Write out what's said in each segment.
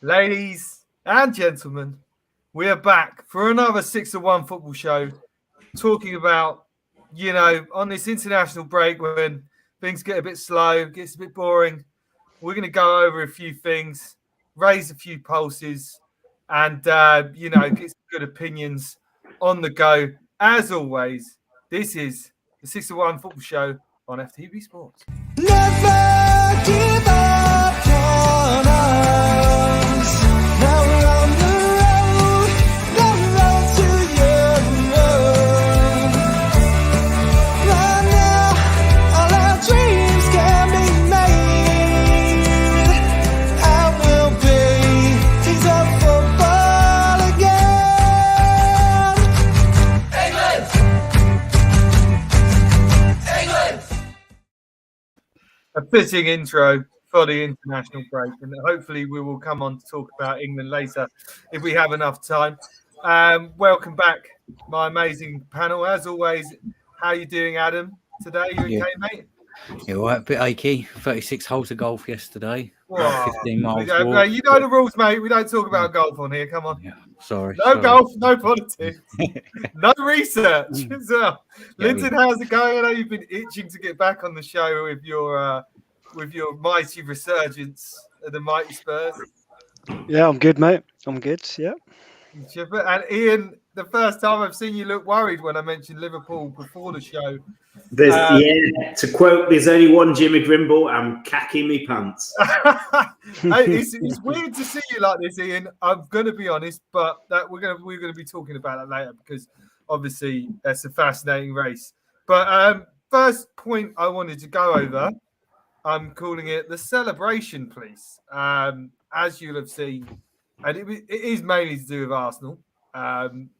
Ladies and gentlemen, we are back for another 6 of 1 football show, talking about, on this international break when things get a bit slow, gets a bit boring. We're going to go over a few things, raise a few pulses, and, get some good opinions on the go. As always, this is the 6 of 1 football show on FTV Sports. Never give up on us. Now we're on the road to you. Right now, all our dreams can be made. I will be kings of football again. England! A fitting intro for the international break, and hopefully we will come on to talk about England later if we have enough time. Welcome back, my amazing panel. As always, how are you doing, Adam, today? You okay, mate? Yeah, right, a bit achy. 36 holes of golf yesterday. Whoa. 15 miles You walk. know the rules, mate. We don't talk about golf on here. Come on. Yeah, sorry. Golf, no politics, no research as well. Linton, how's it going? I know you've been itching to get back on the show with your mighty resurgence of the mighty Spurs. Yeah, I'm good, mate. I'm good, yeah. And Ian, the first time I've seen you look worried when I mentioned Liverpool before the show. To quote, there's only one Jimmy Grimble, I'm cacking me pants. It's weird to see you like this, Ian. I'm going to be honest, but we're going to be talking about that later because obviously that's a fascinating race. But first point I wanted to go over, I'm calling it the celebration, please. As you'll have seen, and it is mainly to do with Arsenal.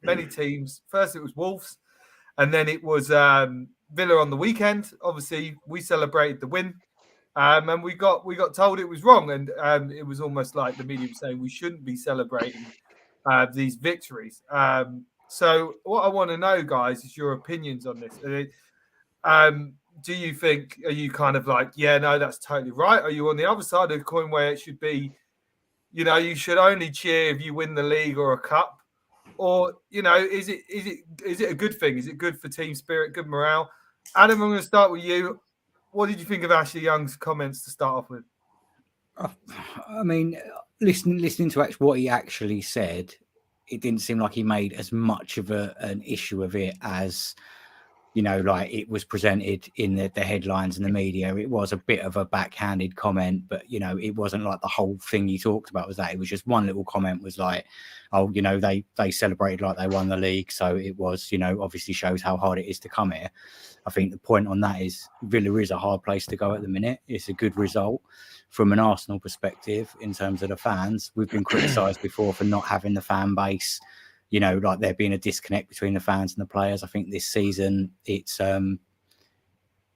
Many teams. First it was Wolves, and then it was Villa on the weekend. Obviously, we celebrated the win, and we got told it was wrong, and it was almost like the media was saying we shouldn't be celebrating these victories. So what I want to know, guys, is your opinions on this. Do you think, are you kind of like, yeah, no, that's totally right? Are you on the other side of the coin where it should be, you should only cheer if you win the league or a cup? Or, is it a good thing? Is it good for team spirit, good morale? Adam, I'm going to start with you. What did you think of Ashley Young's comments to start off with? I mean, listening to what he actually said, it didn't seem like he made as much of an issue of it as, like it was presented in the headlines and the media. It was a bit of a backhanded comment, but, it wasn't like the whole thing he talked about was that. It was just one little comment was like, oh, they celebrated like they won the league. So it was, obviously shows how hard it is to come here. I think the point on that is Villa is a hard place to go at the minute. It's a good result from an Arsenal perspective in terms of the fans. We've been criticised before for not having the fan base, like there being a disconnect between the fans and the players. I think this season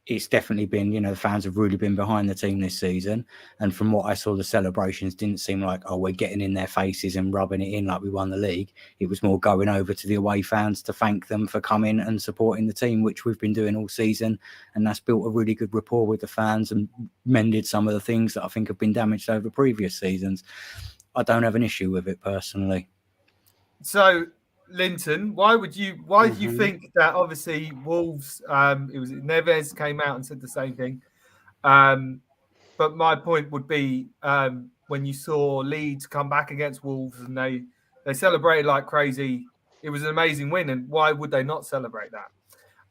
it's definitely been, the fans have really been behind the team this season. And from what I saw, the celebrations didn't seem like, oh, we're getting in their faces and rubbing it in like we won the league. It was more going over to the away fans to thank them for coming and supporting the team, which we've been doing all season. And that's built a really good rapport with the fans and mended some of the things that I think have been damaged over previous seasons. I don't have an issue with it personally. So, Linton, why do you think that? Obviously, Wolves, it was Neves came out and said the same thing. But my point would be when you saw Leeds come back against Wolves and they celebrated like crazy, it was an amazing win. And why would they not celebrate that?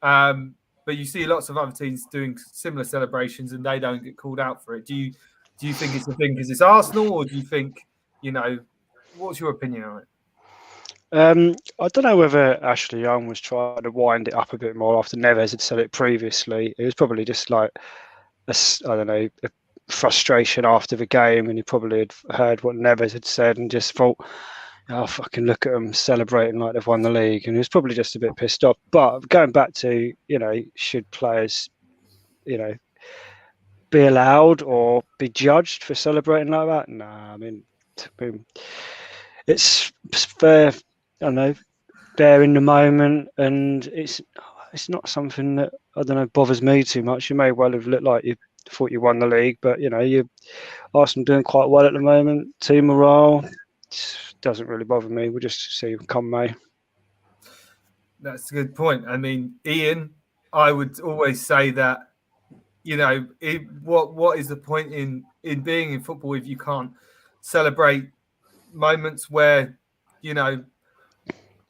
But you see lots of other teams doing similar celebrations and they don't get called out for it. Do you think it's a thing because it's Arsenal, or do you think, what's your opinion on it? I don't know whether Ashley Young was trying to wind it up a bit more after Neves had said it previously. It was probably just like, a frustration after the game, and he probably had heard what Neves had said and just thought, oh, fucking look at them celebrating like they've won the league. And he was probably just a bit pissed off. But going back to, should players, be allowed or be judged for celebrating like that? Nah, I mean, it's fair. I don't know, they're in the moment, and it's not something that, I don't know, bothers me too much. You may well have looked like thought you won the league, but you Arsenal doing quite well at the moment. Team morale doesn't really bother me. We'll just see come May. That's a good point. I mean, Ian, I would always say that, what is the point in being in football if you can't celebrate moments where,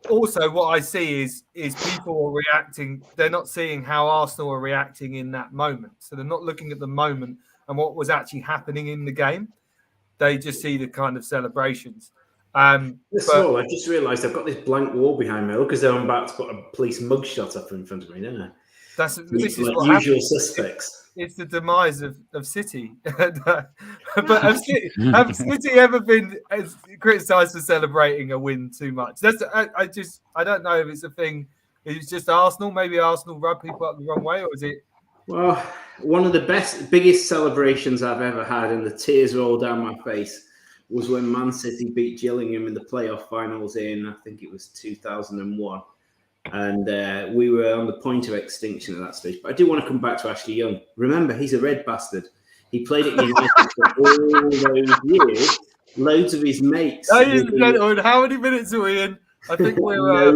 also what I see is people are reacting. They're not seeing how Arsenal are reacting in that moment. So they're not looking at the moment and what was actually happening in the game. They just see the kind of celebrations. I just realised I've got this blank wall behind me because I'm about to put a police mugshot up in front of me, don't I? This is like what usual happens. suspects. It's the demise of City. But have City ever been criticised for celebrating a win too much? I don't know if it's a thing. It's just Arsenal. Maybe Arsenal rub people up the wrong way, or is it? Well, one of the biggest celebrations I've ever had, and the tears roll down my face, was when Man City beat Gillingham in the playoff finals in, I think it was 2001. And we were on the point of extinction at that stage. But I do want to come back to Ashley Young. Remember, he's a red bastard. He played at United for all those years. Loads of his mates. Ladies and gentlemen, how many minutes are we in? I think we're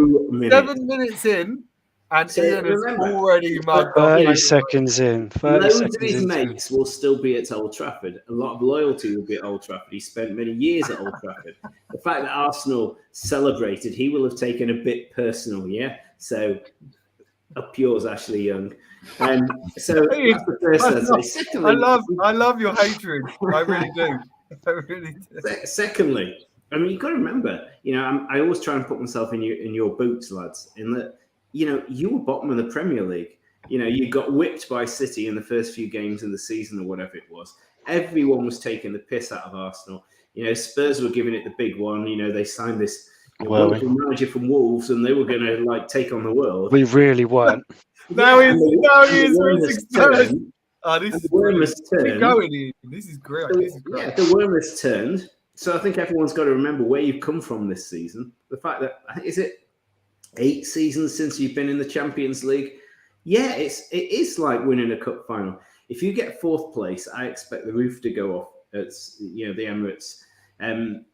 7 minutes in. And Ian is already mugged off. 30 seconds in. Loads of his mates will still be at Old Trafford. A lot of loyalty will be at Old Trafford. He spent many years at Old Trafford. The fact that Arsenal celebrated, he will have taken a bit personal, yeah? So, up yours, Ashley Young. So, that's the first I'd say. Secondly, I love your hatred. I really do. I really do. Secondly, I mean, you've got to remember, I always try and put myself in your boots, lads, in that, you were bottom of the Premier League. You got whipped by City in the first few games of the season or whatever it was. Everyone was taking the piss out of Arsenal. Spurs were giving it the big one. They signed this wonderful manager from Wolves, and they were going to take on the world. We really weren't. Now he is This is great. The worm has turned. So I think everyone's got to remember where you've come from this season. The fact that, is it 8 seasons since you've been in the Champions League? Yeah, it is like winning a cup final. If you get 4th place, I expect the roof to go off at the Emirates.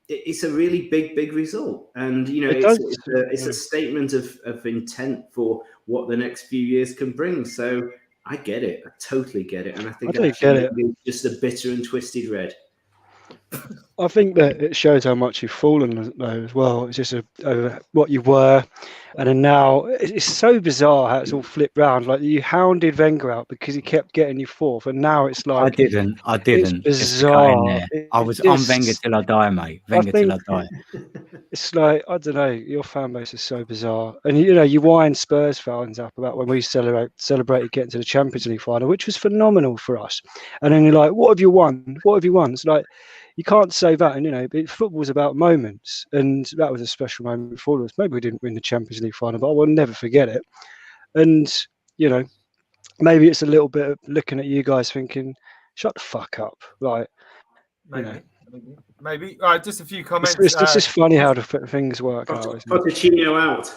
It's a really big result, and it's a statement of intent for what the next few years can bring. So I get it, I totally get it, and I think get it. Just a bitter and twisted red. I think that it shows how much you've fallen though as well. It's just what you were, and then now it's so bizarre how it's all flipped round. Like you hounded Wenger out because he kept getting you 4th, and now it's like I didn't. It's bizarre. I was on Wenger till I die, mate. Wenger till I die. It's like, I don't know. Your fan base is so bizarre, and you wind Spurs fans up about when we celebrated getting to the Champions League final, which was phenomenal for us. And then you're like, "What have you won? What have you won?" It's like, you can't say that, and football's about moments, and that was a special moment for us. Maybe we didn't win the Champions League final, but I will never forget it. And maybe it's a little bit of looking at you guys thinking, "Shut the fuck up!" Like, maybe. All right, just a few comments. It's just funny how the things work out. Pochettino out.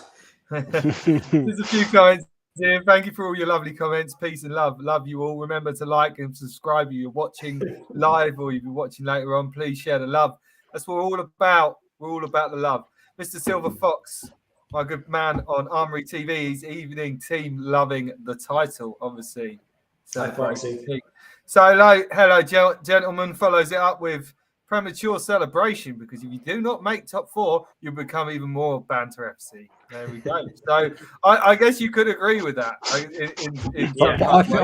There's a few comments. Yeah, thank you for all your lovely comments. Peace and love. Love you all. Remember to like and subscribe if you're watching live or if you're watching later on. Please share the love. That's what we're all about. We're all about the love. Mr. Silver Fox, my good man on Armory TV's evening team, loving the title, obviously. So, hello, gentlemen. Follows it up with premature celebration, because if you do not make top 4, you'll become even more banter FC. There we go. So I guess you could agree with that. I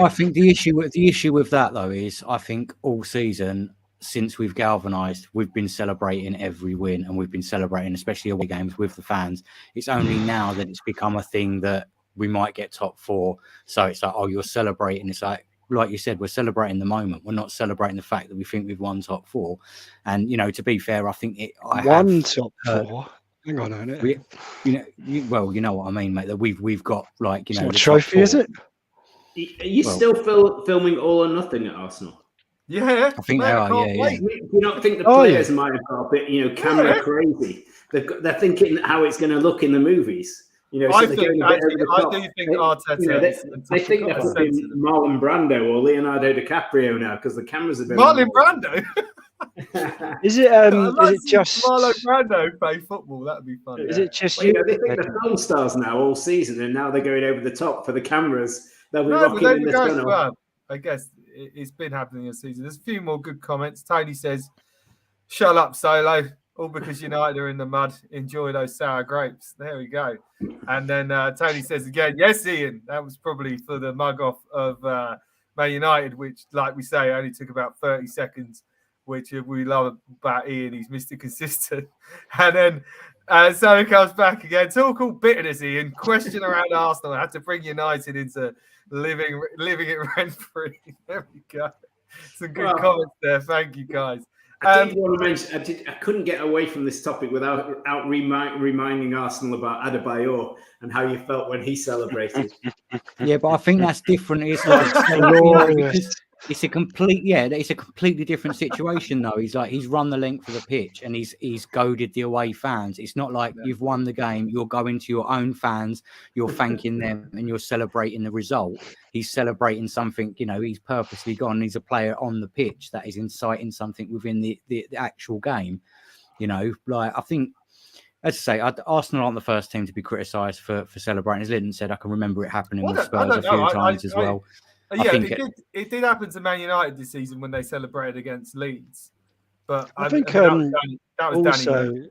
think the issue with that though is I think all season since we've galvanised, we've been celebrating every win, and we've been celebrating especially away games with the fans. It's only now that it's become a thing that we might get top 4. So it's like, oh, you're celebrating. It's like you said, we're celebrating the moment. We're not celebrating the fact that we think we've won top 4. And to be fair, I think top 4. Hang on a minute. You know what I mean, mate. That we've got it's not a trophy, is it? Are you still filming All or Nothing at Arsenal? Yeah, I think they are. Yeah. Do you not think the players might have got a bit, camera crazy? They're thinking how it's going to look in the movies. You know, I so they're think going a bit actually, over the I top. do think They- Arteta. you know, is they think they're fucking sensitive. Marlon Brando or Leonardo DiCaprio now because the cameras have been Marlon on. Brando. Is it I'd is like it to see just Marlon Brando play football? That'd be fun. is it just Well, you? you know, they think they're film stars now all season, and now they're going over the top for the cameras. They'll be No, but rocking there in you the go. tunnel. Well, I guess it's been happening this season. There's a few more good comments. Tony says, "Shut up, Solo. All because United are in the mud. Enjoy those sour grapes." There we go. And then Tony says again, "Yes, Ian. That was probably for the mug off of Man United, which, like we say, only took about 30 seconds." Which we love about Ian. He's Mr. Consistent. And then Solo comes back again. It's all called bitterness, Ian. Question around Arsenal. I had to bring United into living it rent free. There we go. Some good comments there. Thank you, guys. I did want to mention. I couldn't get away from this topic without reminding Arsenal about Adebayor and how you felt when he celebrated. Yeah, but I think that's different. It's like Glorious. it's a completely different situation though. He's run the length of the pitch and he's goaded the away fans. It's not like you've won the game, you're going to your own fans, you're thanking them and you're celebrating the result. He's celebrating something, you know, he's purposely gone. He's a player on the pitch that is inciting something within the actual game. You know, like I think, as I say, Arsenal aren't the first team to be criticised for celebrating. As Lyndon said, I can remember it happening with Spurs a few times as well. Yeah, it did happen to Man United this season when they celebrated against Leeds. But I think that was also Danny.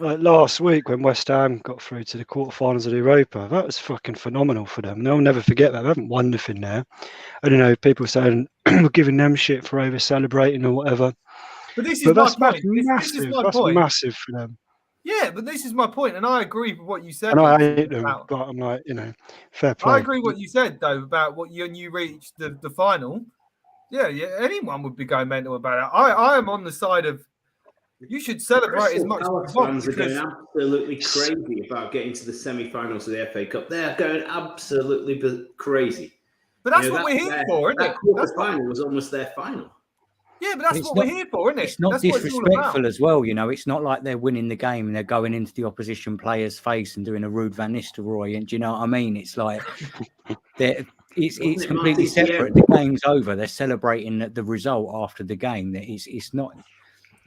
like last week when West Ham got through to the quarterfinals of the Europa, that was fucking phenomenal for them. They'll never forget that. They haven't won nothing there. I don't know, people saying we're giving them shit for over celebrating or whatever. But this is my point. Massive. This is my That's point. massive for them. Yeah, but this is my point, and I agree with what you said. And I hate them, but I'm like, you know, fair play. I agree with what you said though about what you reached the final. Yeah, anyone would be going mental about it. I am on the side of you should celebrate as much as you want. Fans are going absolutely crazy about getting to the semi-finals of the FA Cup. They are going absolutely crazy. But that's what we're here for, isn't it? That quarter final was almost their final. Yeah, but that's what we're here for, isn't it? It's not that's disrespectful as well, you know. It's not like they're winning the game and they're going into the opposition player's face and doing a rude Van Nistelrooy. And do you know what I mean? It's like it's completely separate. The game's over. They're celebrating the result after the game. It's not.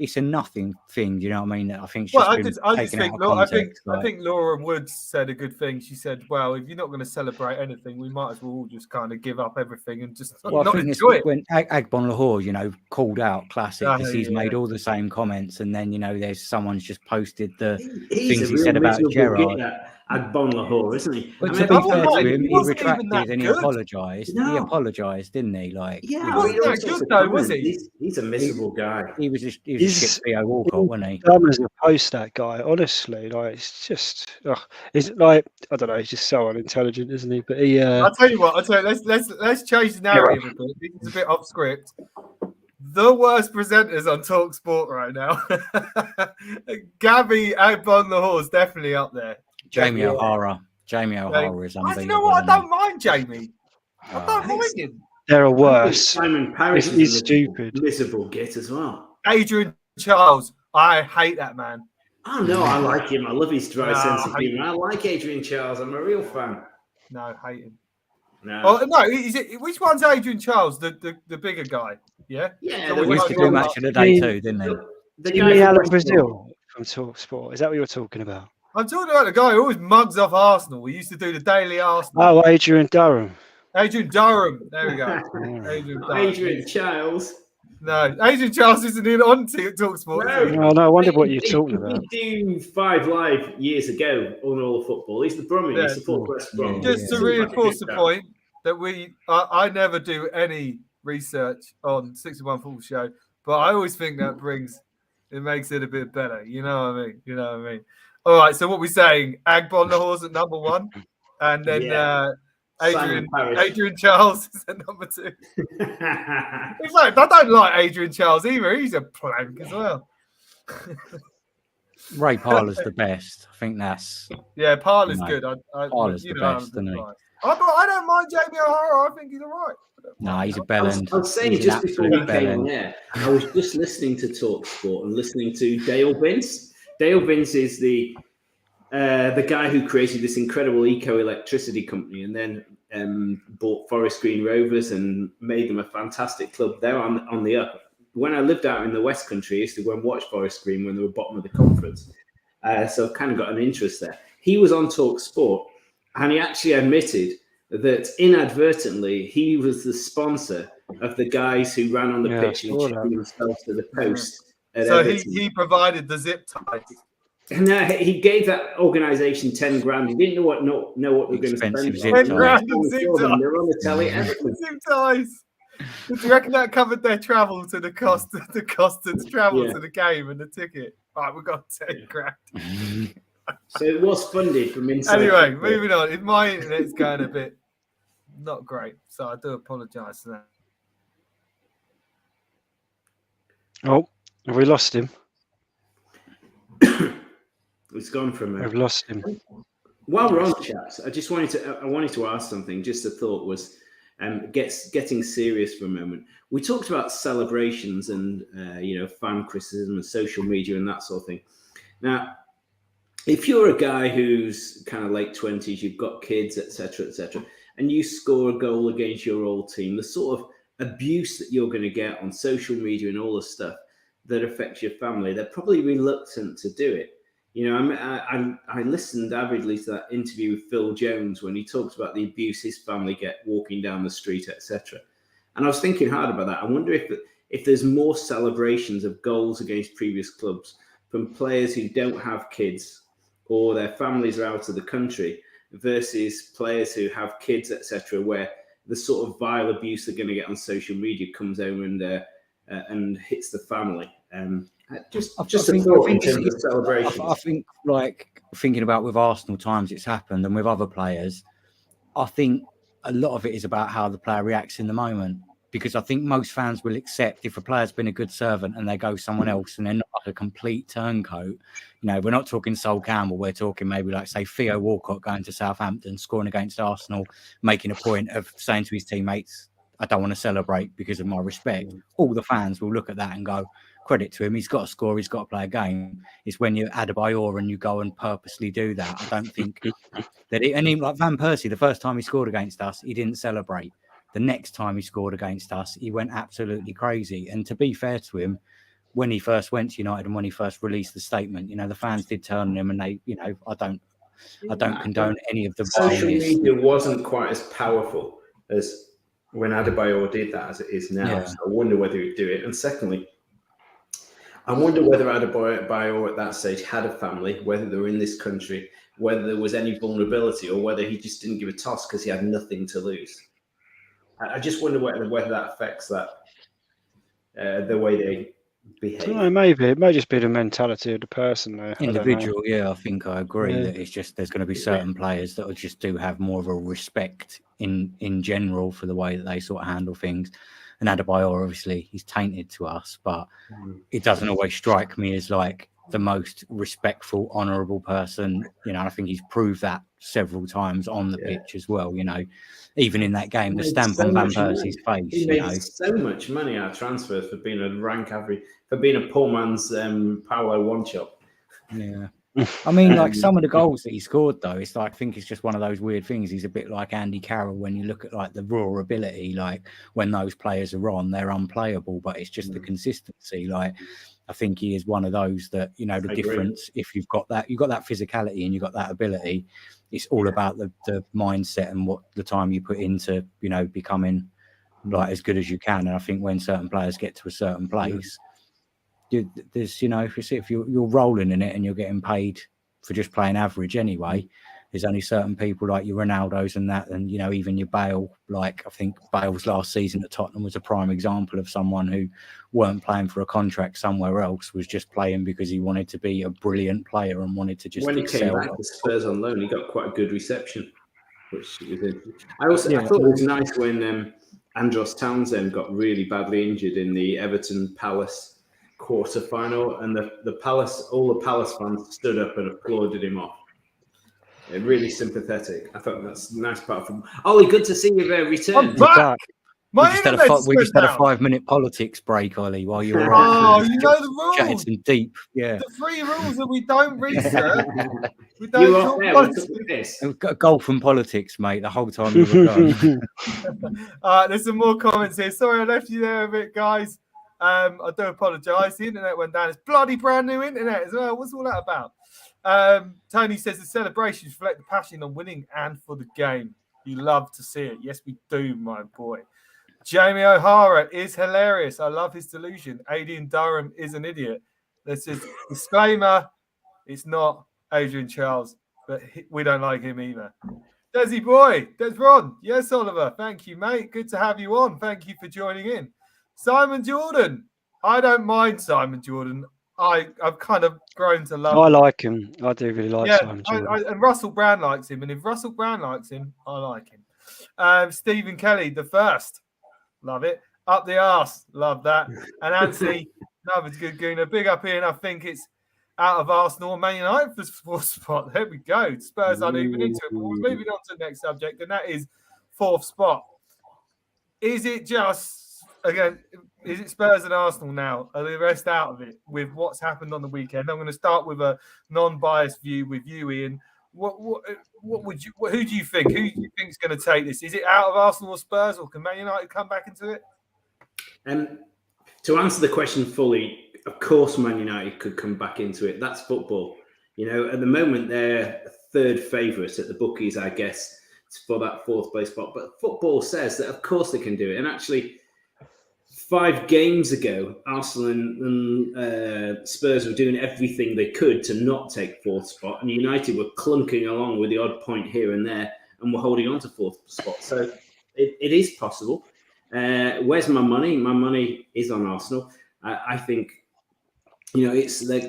It's a nothing thing. Do you know what I mean? I think. I think Laura Woods said a good thing. She said, "Well, if you're not going to celebrate anything, we might as well just kind of give up everything and just not enjoy it." When Agbon Lahore, you know, called out classic because he's made all the same comments, and then you know, there's someone's just posted the things he said about Gerrard. Agbon Lahore, isn't he? But to be fair to him, he retracted and he apologised. No. He apologised, didn't he? Like, he wasn't that good though, was he? He's a miserable guy. He was just shit Theo Walcott, wasn't he? Dumb as a post, that guy. Honestly, like it's just, it's like I don't know. He's just so unintelligent, isn't he? But he. I'll tell you what. Let's change the narrative a bit. This is a bit off script. The worst presenters on Talk Sport right now. Gabby Agbon Lahore is definitely up there. Jamie O'Hara is unbelievable. You know what? I don't mind Jamie. I don't mind him. There are worse. Simon Parrish He's stupid. Miserable git as well. Adrian Charles. I hate that man. Oh no, I like him. I love his dry sense of humour. I like Adrian Charles. I'm a real fan. No, I hate him. No. Oh no, is it which one's Adrian Charles? The bigger guy? Yeah. Yeah. He used to do Match of the Day too, didn't he? The Alan Brazil from Talk Sport. Is that what you're talking about? I'm talking about the guy who always mugs off Arsenal. We used to do the Daily Arsenal. Oh, Adrian Durham. Adrian Durham. There we go. Adrian Charles. No, Adrian Charles isn't even on Talk Sport. No, I wonder what you're talking about. He did 5 Live years ago on All the Football. He's the Brummie. He's the full press Brummie. Just to reinforce the point that I never do any research on 61 Football Show, but I always think that it makes it a bit better. You know what I mean? All right, so what we're saying, Agbon Lahore's at number 1, and then Adrian Charles is at number 2. In fact, I don't like Adrian Charles either. He's a plank as well. Ray Parler's the best. I think that's... Yeah, Parler's good. Parler's the best, isn't he? I don't mind Jamie O'Hara. I think he's all right. No, he's a bellend. I was saying just before we came on there, I was just listening to Talk Sport and listening to Dale Vince. Dale Vince is the the guy who created this incredible eco-electricity company and then bought Forest Green Rovers and made them a fantastic club. They're on the up. When I lived out in the West Country, I used to go and watch Forest Green when they were bottom of the conference. So I've kind of got an interest there. He was on Talk Sport, and he actually admitted that inadvertently he was the sponsor of the guys who ran on the pitch and chained themselves to the post. So he provided the zip ties. No, he gave that organisation 10 grand. He didn't know what they were going to spend. 10 grand in zip ties. They're on the telly. Everything. Zip ties. Do you reckon that covered their travel to the cost of travel to the game and the ticket? Right, we got 10 grand. So it was funded from inside. Anyway, moving on. My internet's going a bit not great, so I do apologise for that. Oh, have we lost him? It's gone from me. We've lost him. While we're on, chaps, I wanted to ask something. Just a thought was, getting serious for a moment. We talked about celebrations and fan criticism and social media and that sort of thing. Now, if you're a guy who's kind of late 20s, you've got kids, etc., and you score a goal against your old team, the sort of abuse that you're going to get on social media and all the stuff that affects your family, they're probably reluctant to do it. I listened avidly to that interview with Phil Jones when he talked about the abuse his family get walking down the street, etc. And I was thinking hard about that. I wonder if there's more celebrations of goals against previous clubs from players who don't have kids or their families are out of the country versus players who have kids, etc., where the sort of vile abuse they're going to get on social media comes over and hits the family. Just a thought in terms of celebration. I think, like, thinking about with Arsenal times it's happened and with other players, I think a lot of it is about how the player reacts in the moment. Because I think most fans will accept if a player's been a good servant and they go someone else and they're not like a complete turncoat. We're not talking Sol Campbell. We're talking maybe like, say, Theo Walcott going to Southampton, scoring against Arsenal, making a point of saying to his teammates, I don't want to celebrate because of my respect. All the fans will look at that and go, credit to him. He's got to score. He's got to play a game. It's when you're Adebayor and you go and purposely do that. I don't think that and even like Van Persie, the first time he scored against us, he didn't celebrate. The next time he scored against us, he went absolutely crazy. And to be fair to him, when he first went to United and when he first released the statement, the fans did turn on him, and they, I don't condone any of the social media wasn't quite as powerful as when Adebayor did that as it is now. Yeah. So I wonder whether he'd do it. And secondly, I wonder whether Adebayor at that stage had a family, whether they were in this country, whether there was any vulnerability, or whether he just didn't give a toss because he had nothing to lose. I just wonder whether that affects that the way they behave. No, maybe it may just be the mentality of the person there. Individual, I think I agree that it's just there's going to be certain players that just do have more of a respect in general for the way that they sort of handle things. And Adebayor, obviously, he's tainted to us, but it doesn't always strike me as like the most respectful, honourable person. I think he's proved that several times on the pitch as well. Even in that game, the stamp on Van Persie's face. He made so much money out of transfers for being a rank average, for being a poor man's Paolo One-Chop. Yeah. I mean, like some of the goals that he scored, though, it's like I think it's just one of those weird things. He's a bit like Andy Carroll when you look at like the raw ability. Like when those players are on, they're unplayable, but it's just the consistency. Like I think he is one of those that the difference. If you've got that physicality and you've got that ability, it's all about the mindset and what the time you put into becoming like as good as you can. And I think when certain players get to a certain place. There's if you're rolling in it and you're getting paid for just playing average anyway, there's only certain people like your Ronaldos and that, and even your Bale. Like I think Bale's last season at Tottenham was a prime example of someone who weren't playing for a contract somewhere else, was just playing because he wanted to be a brilliant player and wanted to just when he excel. Came back to Spurs on loan, he got quite a good reception, which was I thought it was nice when Andros Townsend got really badly injured in the Everton Palace quarter final, and all the Palace fans stood up and applauded him off. Really sympathetic. I thought that's a nice part from Ollie. Good to see you returned. I'm back. My We internet just went had a down. 5-minute politics break, Ollie, while you were Oh, you know the chatting rules. some deep. Yeah. The 3 rules that we don't research. We You don't were off talk there. politics. What's this? We've got golf and politics, mate, the whole time we were gone. There's some more comments here. Sorry, I left you there a bit, guys. I do apologise. The internet went down. It's bloody brand new internet as well. What's all that about? Tony says the celebrations reflect the passion on winning and for the game. You love to see it. Yes, we do, my boy. Jamie O'Hara is hilarious. I love his delusion. Adrian Durham is an idiot. This is disclaimer. It's not Adrian Charles, but we don't like him either. Desi boy, Desron. Yes, Oliver. Thank you, mate. Good to have you on. Thank you for joining in. Simon Jordan. I don't mind Simon Jordan. I've kind of grown to love him. I like him. I do really like Simon Jordan. And Russell Brand likes him. And if Russell Brand likes him, I like him. Stephen Kelly, the first. Love it. Up the arse. Love that. And Anthony, another good gooner. Big up Ian. I think it's out of Arsenal and Man United for the fourth spot. There we go. Spurs aren't even into it. But we're moving on to the next subject, and that is fourth spot. Is it just, again, is it Spurs and Arsenal now? Are the rest out of it with what's happened on the weekend? I'm going to start with a non-biased view with you, Ian. What would you? Who do you think? Who do you think is going to take this? Is it out of Arsenal or Spurs, or can Man United come back into it? To answer the question fully, of course, Man United could come back into it. That's football. You know, at the moment they're third favourites at the bookies, I guess, for that fourth place spot. But football says that of course they can do it. And actually, 5 games ago, Arsenal and Spurs were doing everything they could to not take fourth spot, and United were clunking along with the odd point here and there, and were holding on to fourth spot. So it is possible. Where's my money? My money is on Arsenal. I think, you know,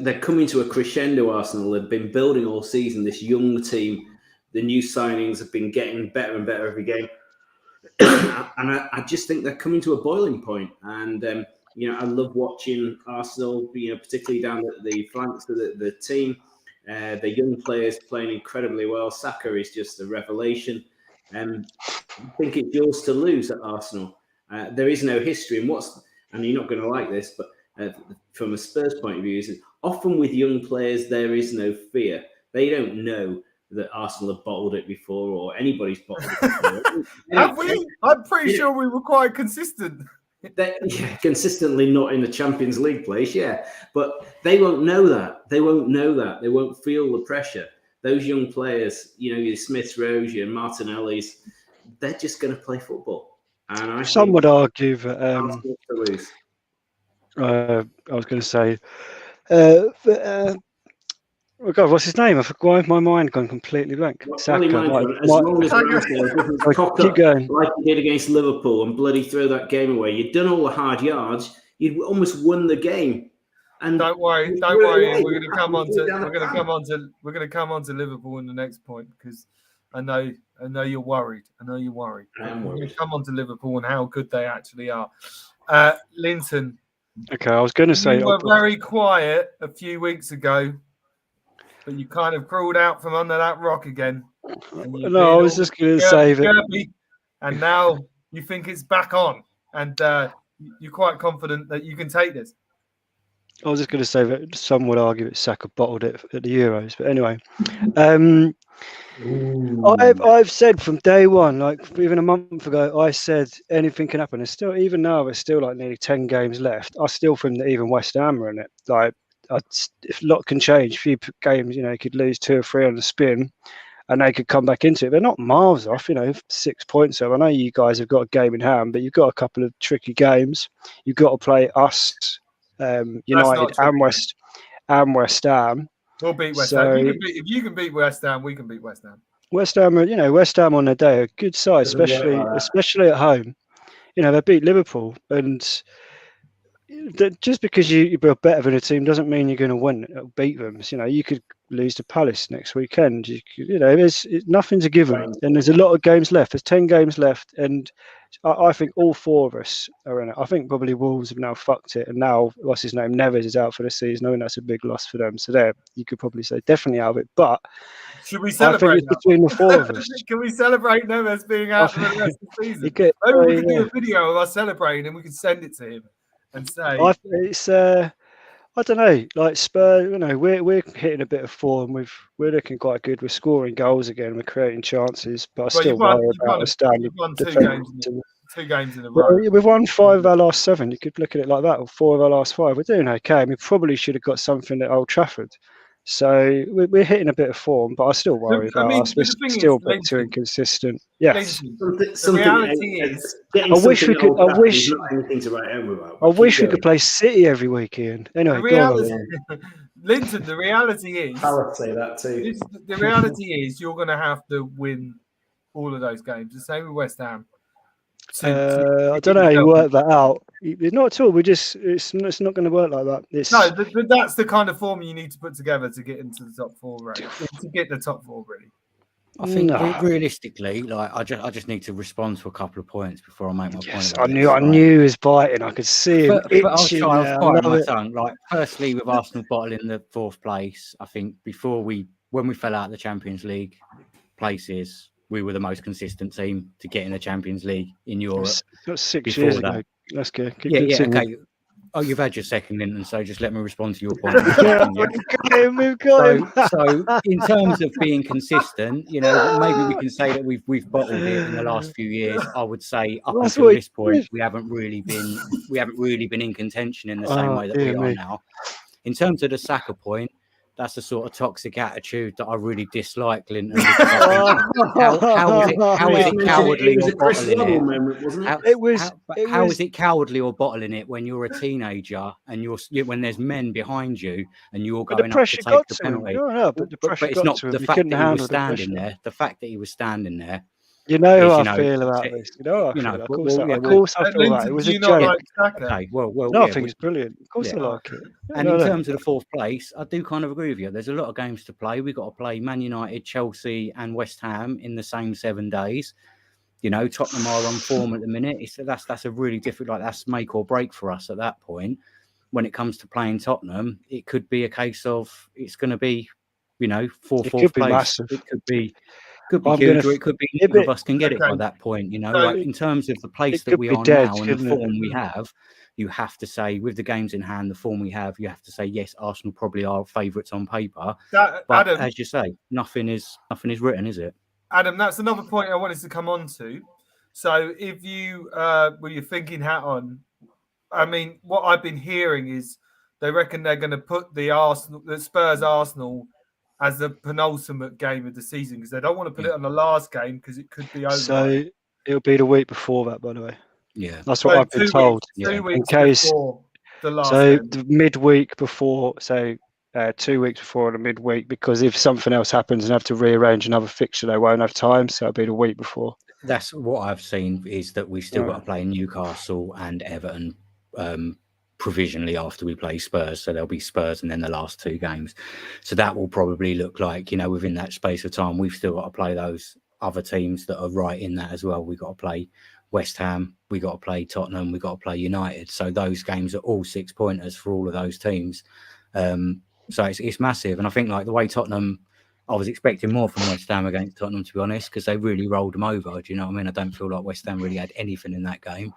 they're coming to a crescendo. Arsenal, they've been building all season. This young team, the new signings have been getting better and better every game. And I just think they're coming to a boiling point. And, you know, I love watching Arsenal, you know, particularly down the flanks of the team. The young players playing incredibly well. Saka is just a revelation. I think it's yours to lose at Arsenal. There is no history. And you're not going to like this, but from a Spurs point of view, is often with young players, there is no fear. They don't know that Arsenal have bottled it before, or anybody's bottled it before. Have we? I'm pretty sure we were quite consistent. Consistently not in the Champions League place, yeah. But they won't know that. They won't feel the pressure. Those young players, you know, your Smiths, Rowe, your Martinellis, they're just going to play football. And Some would argue that Arsenal to lose. I was going to say, oh God, what's his name? Why has my mind gone completely blank? Saka. As long as Ramsdale doesn't cock keep up going. like he did against Liverpool and bloody throw that game away, you'd done all the hard yards. You'd almost won the game. And don't worry. We're going to come on to Liverpool in the next point, because I know you're worried. I am worried. We're going to come on to Liverpool and how good they actually are. Linton. Okay, I was going to say you were very quiet a few weeks ago, but you kind of crawled out from under that rock again. No, I was just going to say that. And now you think it's back on, and you're quite confident that you can take this. I was just going to say that some would argue that Saka bottled it at the Euros, but anyway, I've said from day one, like even a month ago, I said anything can happen. And still, even now, there's still like nearly 10 games left. I still think that even West Ham are in it. Like, if a lot can change, a few games, you know, you could lose 2 or 3 on the spin, and they could come back into it. They're not miles off, you know, 6 points. So I know you guys have got a game in hand, but you've got a couple of tricky games. You've got to play us. United and West Ham. We'll beat West Ham. If you can beat West Ham, we can beat West Ham. West Ham on their day are a good side, especially at home. You know, they beat Liverpool, and just because you're better than a team doesn't mean you're going to win, beat them. You know, you could lose to Palace next weekend. There's nothing's a given, and there's a lot of games left. There's 10 games left, and I think all four of us are in it. I think probably Wolves have now fucked it, and now what's his name, Neves is out for the season. I think that's a big loss for them. So there, you could probably say definitely out of it. But should we I celebrate? think it's between the four of us. Can we celebrate Neves being out for the rest of the season? Maybe we could do a video of us celebrating, and we could send it to him and say, it's I don't know, like Spurs. You know, we're hitting a bit of form. We're looking quite good. We're scoring goals again. We're creating chances, but I still worry about the standard. You've won two games in a Well, row. we've won 5 of our last 7. You could look at it like that, or 4 of our last 5. We're doing okay. We probably should have got something at Old Trafford. So we're hitting a bit of form, but I still worry about us. We're still a bit too inconsistent. Yes. The reality is, I wish we could. I wish. Anything to write home about. I wish we could play City every week, Ian. Anyway, Linton, the reality is, I would say that too. The reality is, you're going to have to win all of those games. The same with West Ham. I don't know how you work that out. Not at all. It's not going to work like that. That's the kind of form you need to put together to get into the top 4, right? To get the top 4, really. I think realistically, like I just need to respond to a couple of points before I make my point. I knew he was biting. I could see him itching. I'll bite my tongue. Like, firstly, with Arsenal bottling the 4th place, I think when we fell out of the Champions League places, we were the most consistent team to get in the Champions League in Europe. That's 6 years ago. Let's go. Okay. Oh, you've had your second, Linton, so just let me respond to your point. So in terms of being consistent, you know, maybe we can say that we've bottled it in the last few years. I would say up until this point, we haven't really been in contention in the same way that we are now. In terms of the Saka point, that's the sort of toxic attitude that I really dislike, Linton. How is it cowardly or bottling it? How is it cowardly or bottling it when you're a teenager and when there's men behind you and you're going up to take the penalty? But it's not the fact that he was standing there. The fact that he was standing there. You know how I feel about this. Of course I feel that. It was a joke. Okay, I think it's brilliant. Of course I like it. And in terms of the 4th place, I do kind of agree with you. There's a lot of games to play. We've got to play Man United, Chelsea and West Ham in the same 7 days. You know, Tottenham are on form at the minute. That's a really difficult, that's make or break for us at that point. When it comes to playing Tottenham, it could be a case of it's going to be, you know, 4th place. Massive. It could be huge, or it could be none of us can get it by that point. You know, like in terms of the place that we are now and the form we have, you have to say, with the games in hand, the form we have, you have to say, yes, Arsenal probably are favourites on paper. But Adam, as you say, nothing is written, is it? Adam, that's another point I wanted to come on to. So if you with your thinking hat on, I mean, what I've been hearing is they reckon they're going to put the Spurs Arsenal as the penultimate game of the season because they don't want to put it on the last game because it could be over. So it'll be the week before that, by the way. Yeah, that's what I've been told. 2 weeks before the last. So the midweek before, 2 weeks before the midweek, because if something else happens and have to rearrange another fixture, they won't have time. So it'll be the week before. That's what I've seen is that we've still got to play Newcastle and Everton provisionally after we play Spurs. So there'll be Spurs and then the last 2 games. So that will probably look like, you know, within that space of time, we've still got to play those other teams that are right in that as well. We've got to play West Ham, we've got to play Tottenham, we've got to play United. So those games are all 6-pointers for all of those teams. So it's massive. And I think like the way Tottenham, I was expecting more from West Ham against Tottenham, to be honest, because they really rolled them over. Do you know what I mean? I don't feel like West Ham really had anything in that game.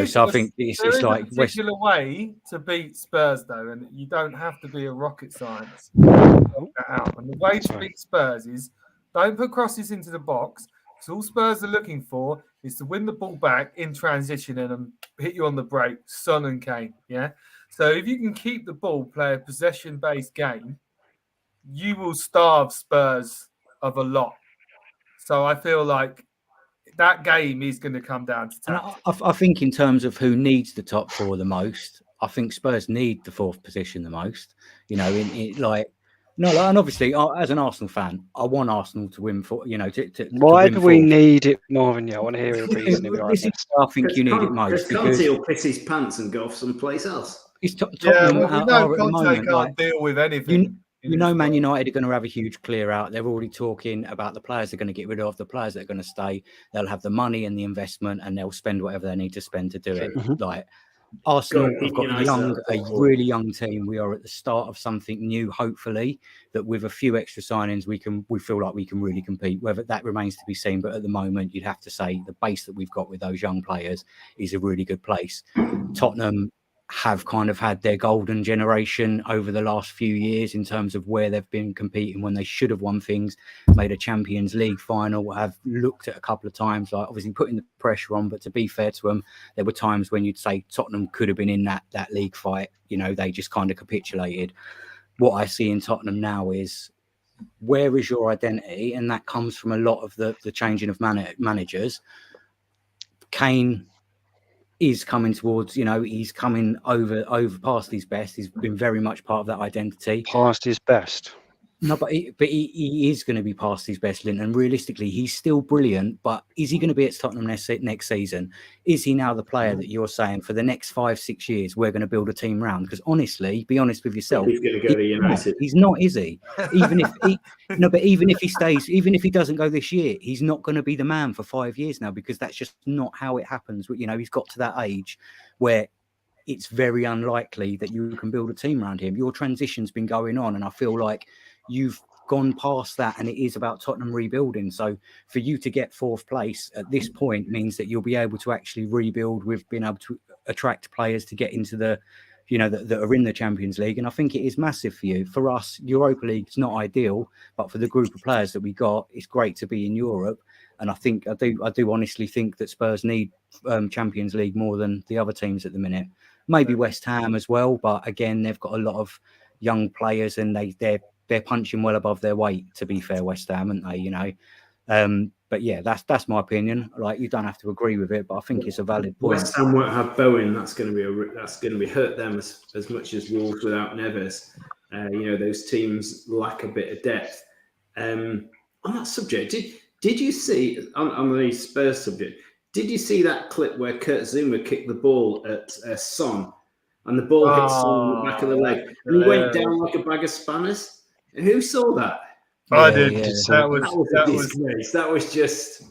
So I think it's like a particular way to beat Spurs, though, and you don't have to be a rocket science to work that out. And the way to beat Spurs is don't put crosses into the box. Because all Spurs are looking for is to win the ball back in transition and hit you on the break, Son and Kane. Yeah. So if you can keep the ball, play a possession-based game, you will starve Spurs of a lot. So I feel like that game is going to come down to tact. I think in terms of who needs the top 4 the most, I think Spurs need the 4th position the most. You know, and obviously, as an Arsenal fan, I want Arsenal to win for, you know, why do we need it more than you? I want to hear a reason. I think you need it most because Conte will piss his pants and go off someplace else. We know Conte can't deal with anything. You know, Man United are going to have a huge clear out. They're already talking about the players they're going to get rid of, the players that are going to stay. They'll have the money and the investment, and they'll spend whatever they need to spend to do it. Mhm. Like Arsenal, Good. we've got United a are really young team. We are at the start of something new. Hopefully, that with a few extra signings, we feel like we can really compete. Whether that remains to be seen, but at the moment, you'd have to say the base that we've got with those young players is a really good place. Tottenham have kind of had their golden generation over the last few years in terms of where they've been competing when they should have won things, made a Champions League final, have looked at a couple of times, like obviously putting the pressure on, but to be fair to them, there were times when you'd say Tottenham could have been in that league fight. You know, they just kind of capitulated. What I see in Tottenham now is, where is your identity? And that comes from a lot of the changing of managers. Kane is coming towards, he's coming over past his best. He's been very much part of that identity. Past his best. No, but he is going to be past his best, Linton. Realistically, he's still brilliant, but is he going to be at Tottenham next season? Is he now the player that you're saying for the next 5-6 years we're going to build a team round? Because honestly, be honest with yourself, He's going to go to United. He's not, is he? Even if even if he stays, even if he doesn't go this year, he's not going to be the man for 5 years now, because that's just not how it happens. You know, he's got to that age where it's very unlikely that you can build a team around him. Your transition's been going on, and I feel like you've gone past that, and it is about Tottenham rebuilding. So for you to get 4th place at this point means that you'll be able to actually rebuild with being able to attract players to get into the, that are in the Champions League. And I think it is massive for you. For us, Europa League is not ideal, but for the group of players that we got, it's great to be in Europe. And I do honestly think that Spurs need Champions League more than the other teams at the minute. Maybe West Ham as well, but again, they've got a lot of young players, and they're punching well above their weight, to be fair, West Ham, aren't they? But yeah, that's my opinion. Like, you don't have to agree with it, but I think it's a valid point. West Ham won't have Bowen. That's going to be hurt them as much as Wolves without Neves. Those teams lack a bit of depth. On that subject, did you see on the Spurs subject? Did you see that clip where Kurt Zuma kicked the ball at Son, and the ball hit Son in the back of the leg, and he went down like a bag of spanners? Who saw that? I did. Yeah. That was disgrace. That was just.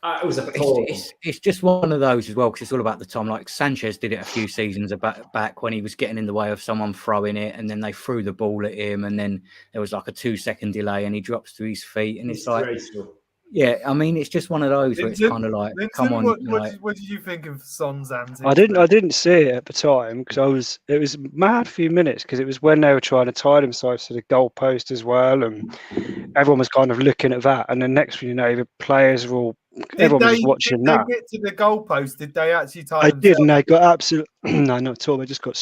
It was appalling. It's just one of those as well, because it's all about the time. Like Sanchez did it a few seasons back when he was getting in the way of someone throwing it, and then they threw the ball at him, and then there was like a 2-second delay, and he drops to his feet, and it's like. Yeah, I mean, it's just one of those where it's kind of like, come on. What did you think of Son's antics? I didn't see it at the time, because it was mad few minutes, because it was when they were trying to tie themselves to the goalpost as well, and everyone was kind of looking at that. And then next thing you know, the players were all. Everyone was watching that. Did they get to the goalpost? Did they actually tie? They did, and they got absolutely no, not at all. They just got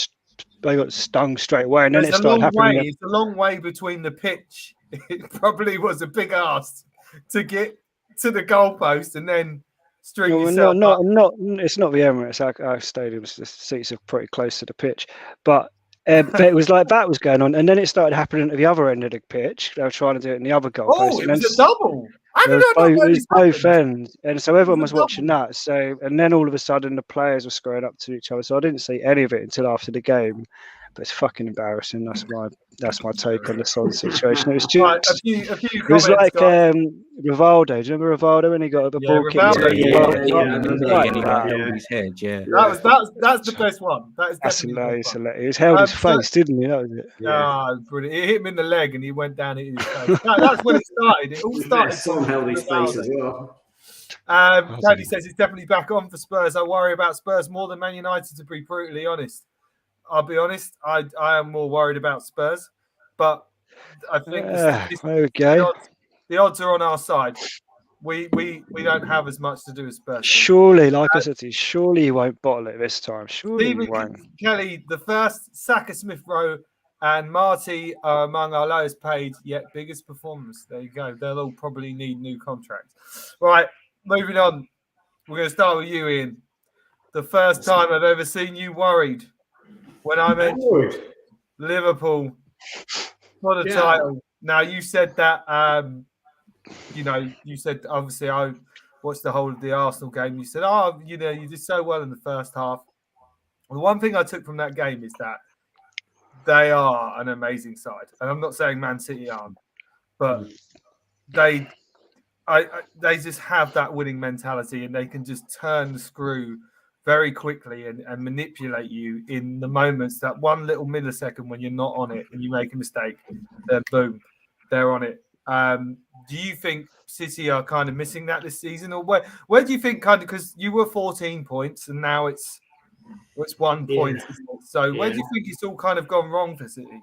stung straight away, and then it started happening. It's a long way between the pitch. It probably was a big ask to get to the goalpost and then string yourself up. It's not the Emirates. Our stadium, the seats are pretty close to the pitch, but it was like that was going on, and then it started happening at the other end of the pitch. They were trying to do it in the other goalpost. Oh, it was a double. It was both ends, and so everyone was watching that. So, and then all of a sudden, the players were squaring up to each other. So I didn't see any of it until after the game. But it's fucking embarrassing. That's my take on the Son situation. It was just, right, a few it was like Rivaldo. Do you remember Rivaldo when he got the ball kicked? His head. Yeah, that's the best one. That is definitely hilarious. He was held his face, didn't he? That was it. Yeah, brilliant. It hit him in the leg, and he went down in his face. That's when it started. It all started. Son held his face as well. Tony says it's definitely back on for Spurs. I worry about Spurs more than Man United, to be brutally honest. I'll be honest, I am more worried about Spurs, but I think the odds are on our side. We don't have as much to do with Spurs. Surely, like I said to you, surely he won't bottle it this time. Surely he won't. Kelly, the first, Saka, Smith Rowe, and Marty are among our lowest paid yet biggest performers. There you go. They'll all probably need new contracts. Right, moving on. We're going to start with you, Ian. The first time I've ever seen you worried. When I mentioned Liverpool for the title. Now, you said that, you said, obviously, I watched the whole of the Arsenal game. You said, you did so well in the first half. The one thing I took from that game is that they are an amazing side, and I'm not saying Man City aren't, but they just have that winning mentality, and they can just turn the screw very quickly and manipulate you in the moments, that one little millisecond when you're not on it and you make a mistake, then boom, they're on it. Do you think City are kind of missing that this season, or where do you think, kind of, because you were 14 points and now it's 1 point, isn't it? So where do you think it's all kind of gone wrong for City?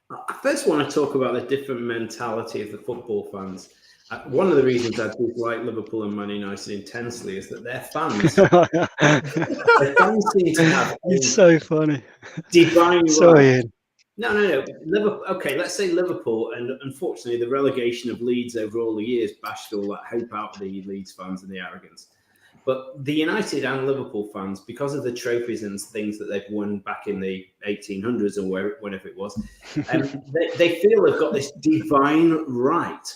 I first want to talk about the different mentality of the football fans. One of the reasons I dislike Liverpool and Man United intensely is that their fans seem to have. It's so funny. Divine Sorry, right. Ian. No. Liverpool, okay, let's say Liverpool, and unfortunately, the relegation of Leeds over all the years bashed all that hope out of the Leeds fans and the arrogance. But the United and Liverpool fans, because of the trophies and things that they've won back in the 1800s or whenever it was, they feel they've got this divine right.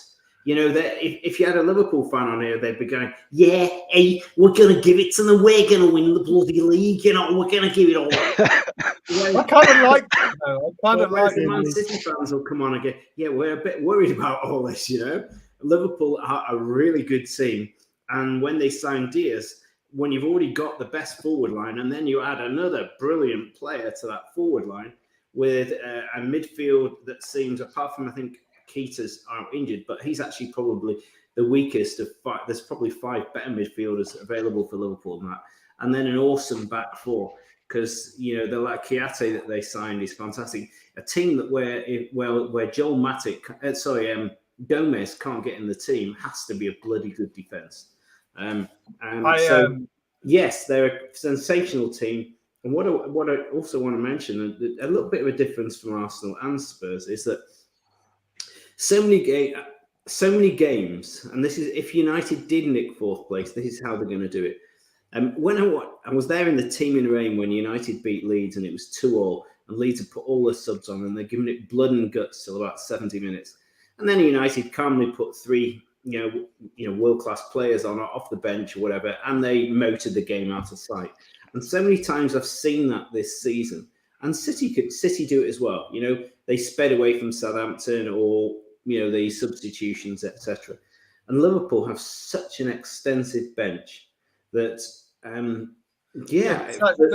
You know, that if you had a Liverpool fan on here, they'd be going, "Yeah, hey, we're going to give it to them. We're going to win the bloody league. You know, we're going to give it all." I kind of like that, though. I kind of like the Man City fans will come on and go, "Yeah, we're a bit worried about all this." You know, Liverpool are a really good team, and when they signed Diaz, when you've already got the best forward line, and then you add another brilliant player to that forward line with a midfield that seems, apart from I think Keita's are injured, but he's actually probably the weakest of five. There's probably 5 better midfielders available for Liverpool than that. And then an awesome back four, because, you know, the like Kiate that they signed is fantastic. A team that where Joel Matip, Gomez can't get in the team has to be a bloody good defence. Yes, they're a sensational team. And what I also want to mention, a little bit of a difference from Arsenal and Spurs, is that so many games, and this is, if United did nick 4th place, this is how they're going to do it. When I was there in the teaming rain when United beat Leeds and it was 2-2, and Leeds had put all the subs on and they're giving it blood and guts till about 70 minutes, and then United calmly put 3 world-class players on off the bench or whatever, and they motored the game out of sight. And so many times I've seen that this season, and City do it as well. You know, they sped away from Southampton, or the substitutions, etc. And Liverpool have such an extensive bench that, but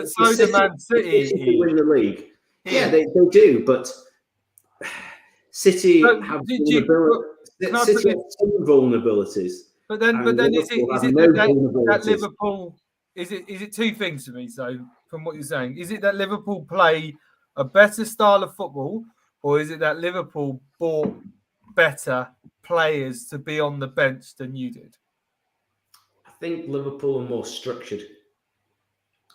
so do Man City win the league. Yeah, they do, but City have vulnerabilities. But then is it that Liverpool? Is it 2 things for me? So from what you're saying, is it that Liverpool play a better style of football, or is it that Liverpool bought better players to be on the bench than you did? I think Liverpool are more structured.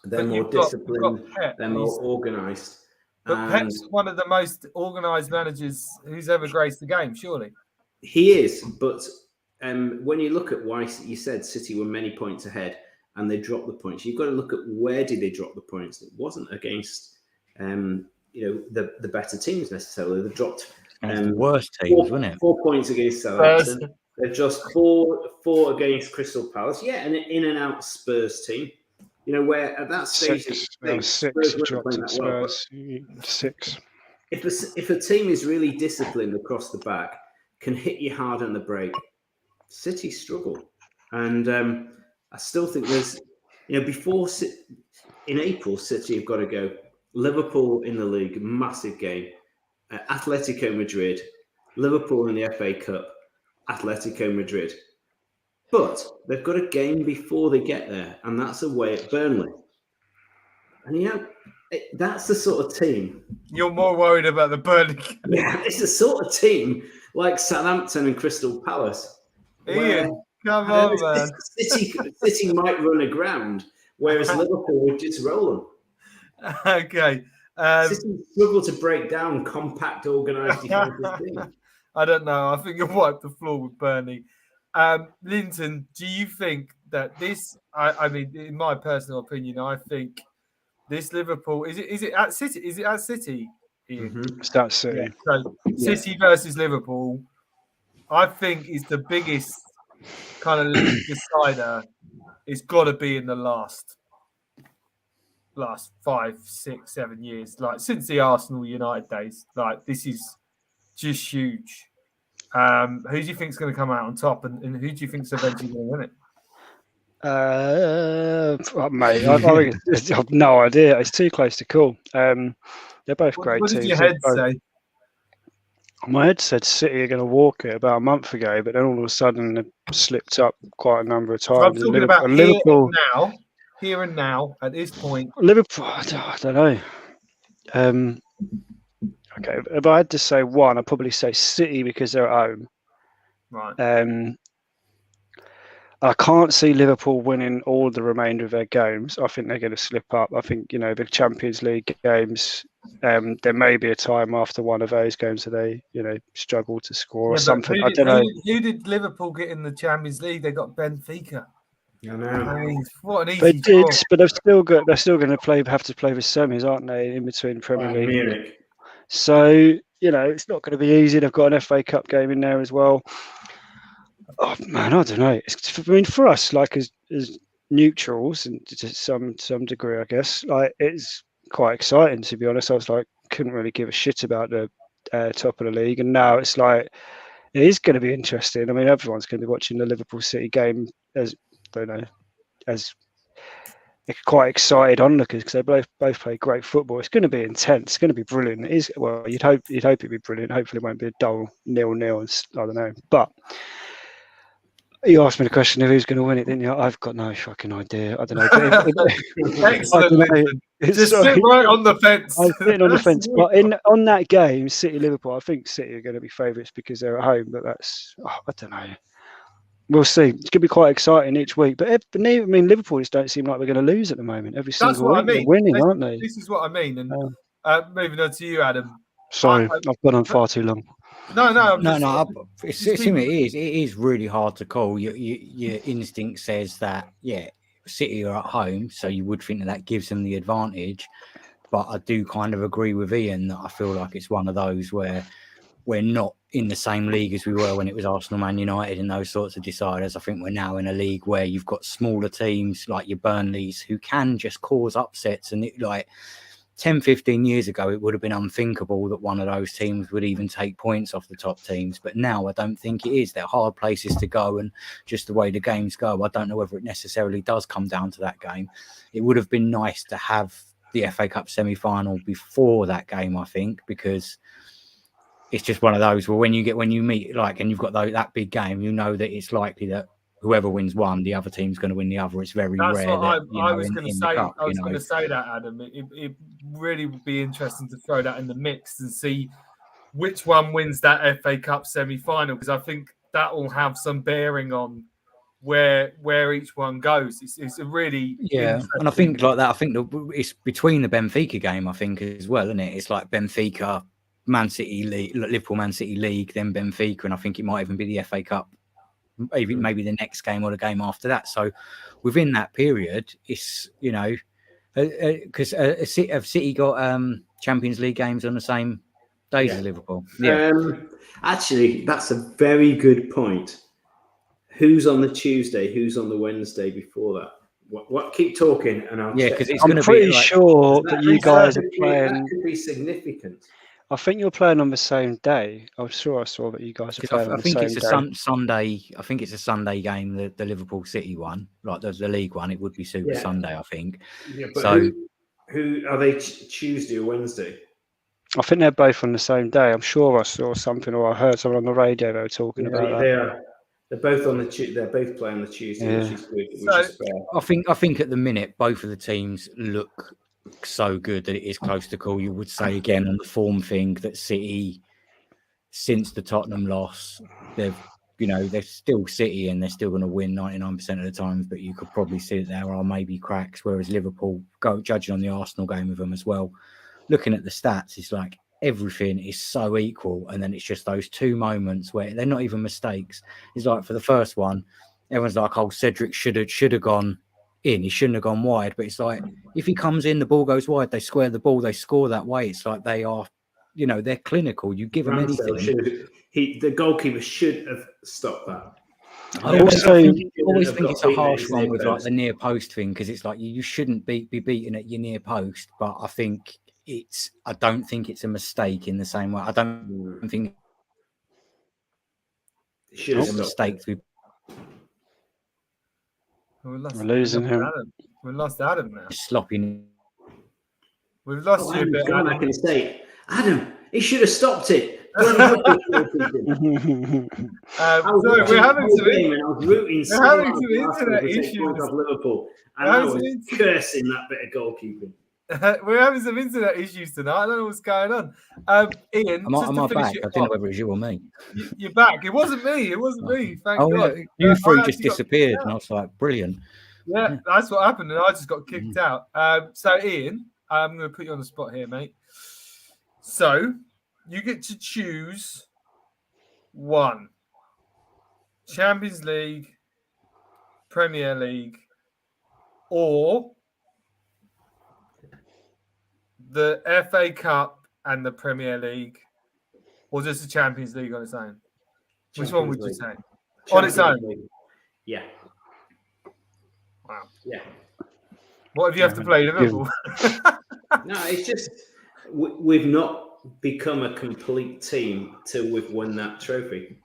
They're more disciplined. They're more organised. But Pep's one of the most organised managers who's ever graced the game, surely. He is, but when you look at why you said City were many points ahead and they dropped the points, you've got to look at where did they drop the points. It wasn't against the better teams necessarily. They dropped the worst teams, wasn't it? 4 points against Southampton. They've just four against Crystal Palace. Yeah, and an in and out Spurs team. You know, where at that stage, six dropped at Spurs. 6. If a team is really disciplined across the back, can hit you hard on the break, City struggle. And I still think there's, before in April, City have got to go. Liverpool in the league, massive game. Atletico Madrid, Liverpool in the FA Cup, Atletico Madrid. But they've got a game before they get there, and that's away at Burnley. And that's the sort of team. You're more worried about the Burnley game. Yeah, it's the sort of team like Southampton and Crystal Palace. Ian, come on, man. City might run aground, whereas Liverpool would just roll them. Okay. City struggle to break down compact, organised defensive teams. I don't know. I think you'll wipe the floor with Burnley. Linton, do you think that this? I mean, in my personal opinion, I think this Liverpool is it at City? Is it at City? Mm-hmm. It's at City. Yeah. So City versus Liverpool, I think, is the biggest kind of league decider. It's got to be in the last last 5, 6, 7 years, like since the Arsenal United days. Like this is just huge. Who do you think is going to come out on top, and who do you think is eventually going to win it? Mate, I think I've no idea. It's too close to call. They're both great What teams. does your head say? My head said City are going to walk it about a month ago, but then all of a sudden they've slipped up quite a number of So I'm times. talking about here and now, at this point. Liverpool, I don't know. Okay, if I had to say one, I'd probably say City because they're at home. Right. I can't see Liverpool winning all the remainder of their games. I think they're going to slip up. I think, the Champions League games, there may be a time after one of those games that they, struggle to score or something. I don't know. Who did Liverpool get in the Champions League? They got Benfica. I know. What an easy They did, draw. but they're still going to have to play the semis, aren't they, in between Premier League? Munich. So, it's not going to be easy. They've got an FA Cup game in there as well. Oh man, I don't know. For us, like as neutrals, and to some degree, I guess, like it's quite exciting to be honest. I was like, couldn't really give a shit about the top of the league, and now it's like it is going to be interesting. I mean, everyone's going to be watching the Liverpool City game as quite excited onlookers because they both play great football. It's going to be intense. It's going to be brilliant. It is. Well, you'd hope it'd be brilliant. Hopefully, it won't be a dull 0-0. I don't know, but. You asked me the question of who's going to win it, didn't you? I've got no fucking idea. I don't know. Excellent. Just sit right on the fence. I'm sitting on the fence. But on that game, City-Liverpool, I think City are going to be favourites because they're at home. But I don't know. We'll see. It's going to be quite exciting each week. But Liverpool just don't seem like we're going to lose at the moment. Every single week they're winning, aren't they? This is what I mean. And moving on to you, Adam. Sorry, I've gone on far too long. No. It is really hard to call. Your instinct says that, City are at home, so you would think that gives them the advantage. But I do kind of agree with Ian that I feel like it's one of those where we're not in the same league as we were when it was Arsenal, Man United, and those sorts of deciders. I think we're now in a league where you've got smaller teams like your Burnleys who can just cause upsets, and 10, 15 years ago, it would have been unthinkable that one of those teams would even take points off the top teams. But now I don't think it is. They're hard places to go, and just the way the games go, I don't know whether it necessarily does come down to that game. It would have been nice to have the FA Cup semi-final before that game, I think, because it's just one of those where when you meet and you've got that big game, you know that it's likely that whoever wins one, the other team's going to win the other. It's very rare. That's what I was going to say. I was going to say that, Adam. It really would be interesting to throw that in the mix and see which one wins that FA Cup semi-final, because I think that will have some bearing on where each one goes. It's a really and I think like that. I think it's between the Benfica game, I think, as well, isn't it? It's like Benfica, Man City League, Liverpool, Man City League, then Benfica, and I think it might even be the FA Cup. Maybe the next game or the game after that. So within that period, it's because have City got Champions League games on the same days as Liverpool? Yeah. Actually, that's a very good point. Who's on the Tuesday? Who's on the Wednesday before that? What? Keep talking, and I'll check. Because I'm pretty sure that you guys are playing. That could be significant. I think you're playing on the same day. I'm sure I saw that you guys are playing on the same day. I think it's a Sunday. I think it's a Sunday game, the Liverpool City one, like the league one. It would be Super Sunday, I think. Yeah, but who are they? Tuesday or Wednesday? I think they're both on the same day. I'm sure I saw something or I heard someone on the radio they were talking about that. They are. They're both on the. They're both playing on the Tuesday, which is good. Which is fair. I think at the minute both of the teams look so good that it is close to call. You would say again on the form thing that City, since the Tottenham loss, they're still City and they're still going to win 99% of the times, but you could probably see that there are maybe cracks. Whereas Liverpool, judging on the Arsenal game with them as well, looking at the stats, it's like everything is so equal, and then it's just those two moments where they're not even mistakes. It's like for the first one, everyone's like, "Oh, Cedric should have gone in. He shouldn't have gone wide." But it's like if he comes in, the ball goes wide. They square the ball. They score that way. It's like they are, they're clinical. You give them anything. The goalkeeper should have stopped that. I Yeah, always also- think, he always shouldn't think have it's got a beaten at harsh his one near with like post. the near post thing because it's like you shouldn't be beaten at your near post, but I don't think it's a mistake in the same way. I don't think He should it's have a stopped it. mistake to We're We're losing him. Adam. We lost Adam now. be sloppy. We've lost Oh, you a Adam, bit, come on, I Adam. can say, Adam, he should have stopped it. Bloody rubbish goalkeeping. I was Sorry, watching we're the having whole some game and I was rooting so having hard some for Arsenal internet to take issues. points off Liverpool, and We're I having was some cursing that bit of goalkeeping. We're having some internet issues tonight. I don't know what's going on. Ian, Am just I to finish back? it I didn't know off, whether it was you or me. you're back. It wasn't me. It wasn't me. Thank Oh, God. you I three actually just got disappeared, kicked and I out. was like, brilliant. Yeah, that's what happened, and I just got kicked out. So, Ian, I'm going to put you on the spot here, mate. So, you get to choose one: Champions League, Premier League, or the FA Cup and the Premier League, or just the Champions League on its own. Which one would you say? On its own. League. Yeah. Wow. Yeah. What if you have to play Liverpool? No, it's just we've not become a complete team till we've won that trophy.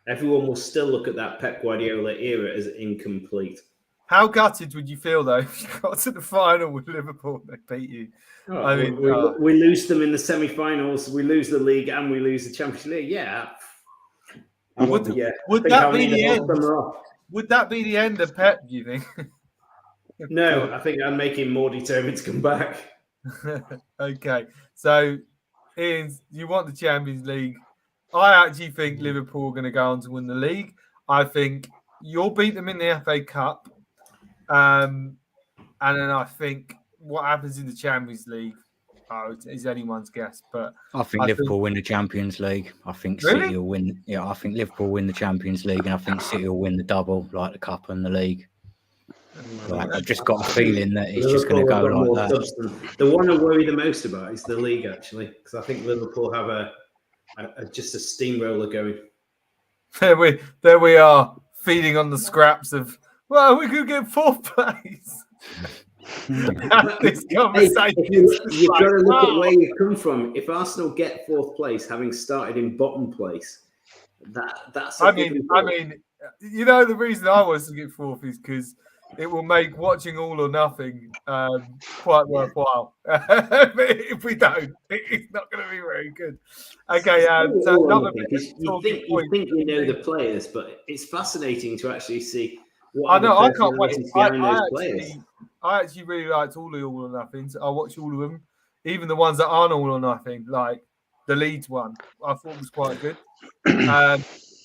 Everyone will still look at that Pep Guardiola era as incomplete. How gutted would you feel though if you got to the final with Liverpool and they beat you? Oh, I mean, we lose them in the semi-finals, we lose the league, and we lose the Champions League. Yeah. Would that be the end? Would that be the end of Pep? Do you think? No, I think I'm making more determined to come back. Okay, so Ian, you want the Champions League? I actually think Liverpool are going to go on to win the league. I think you'll beat them in the FA Cup, and then I think what happens in the Champions League is anyone's guess. But I think Liverpool win the Champions League. I think Really? City will win. Yeah, I think Liverpool win the Champions League, and I think City will win the double, like the cup and the league. Like, I've just got a feeling that it's just going to go like that. Substance. The one I worry the most about is the league, actually, because I think Liverpool have just a steamroller going. There we are, feeding on the scraps of. Well, we could get fourth place. This conversation. You've got to look at where you come from. If Arsenal get fourth place, having started in bottom place, that's. I mean, you know, the reason I was to get fourth is because it will make watching All or Nothing quite worthwhile. If we don't, it's not going to be very good. Okay, so another you think you know the players, but it's fascinating to actually see. I know. I can't wait. Players. I actually really liked all the All or Nothings. I watched all of them, even the ones that aren't All or Nothing, like the Leeds one. I thought was quite good.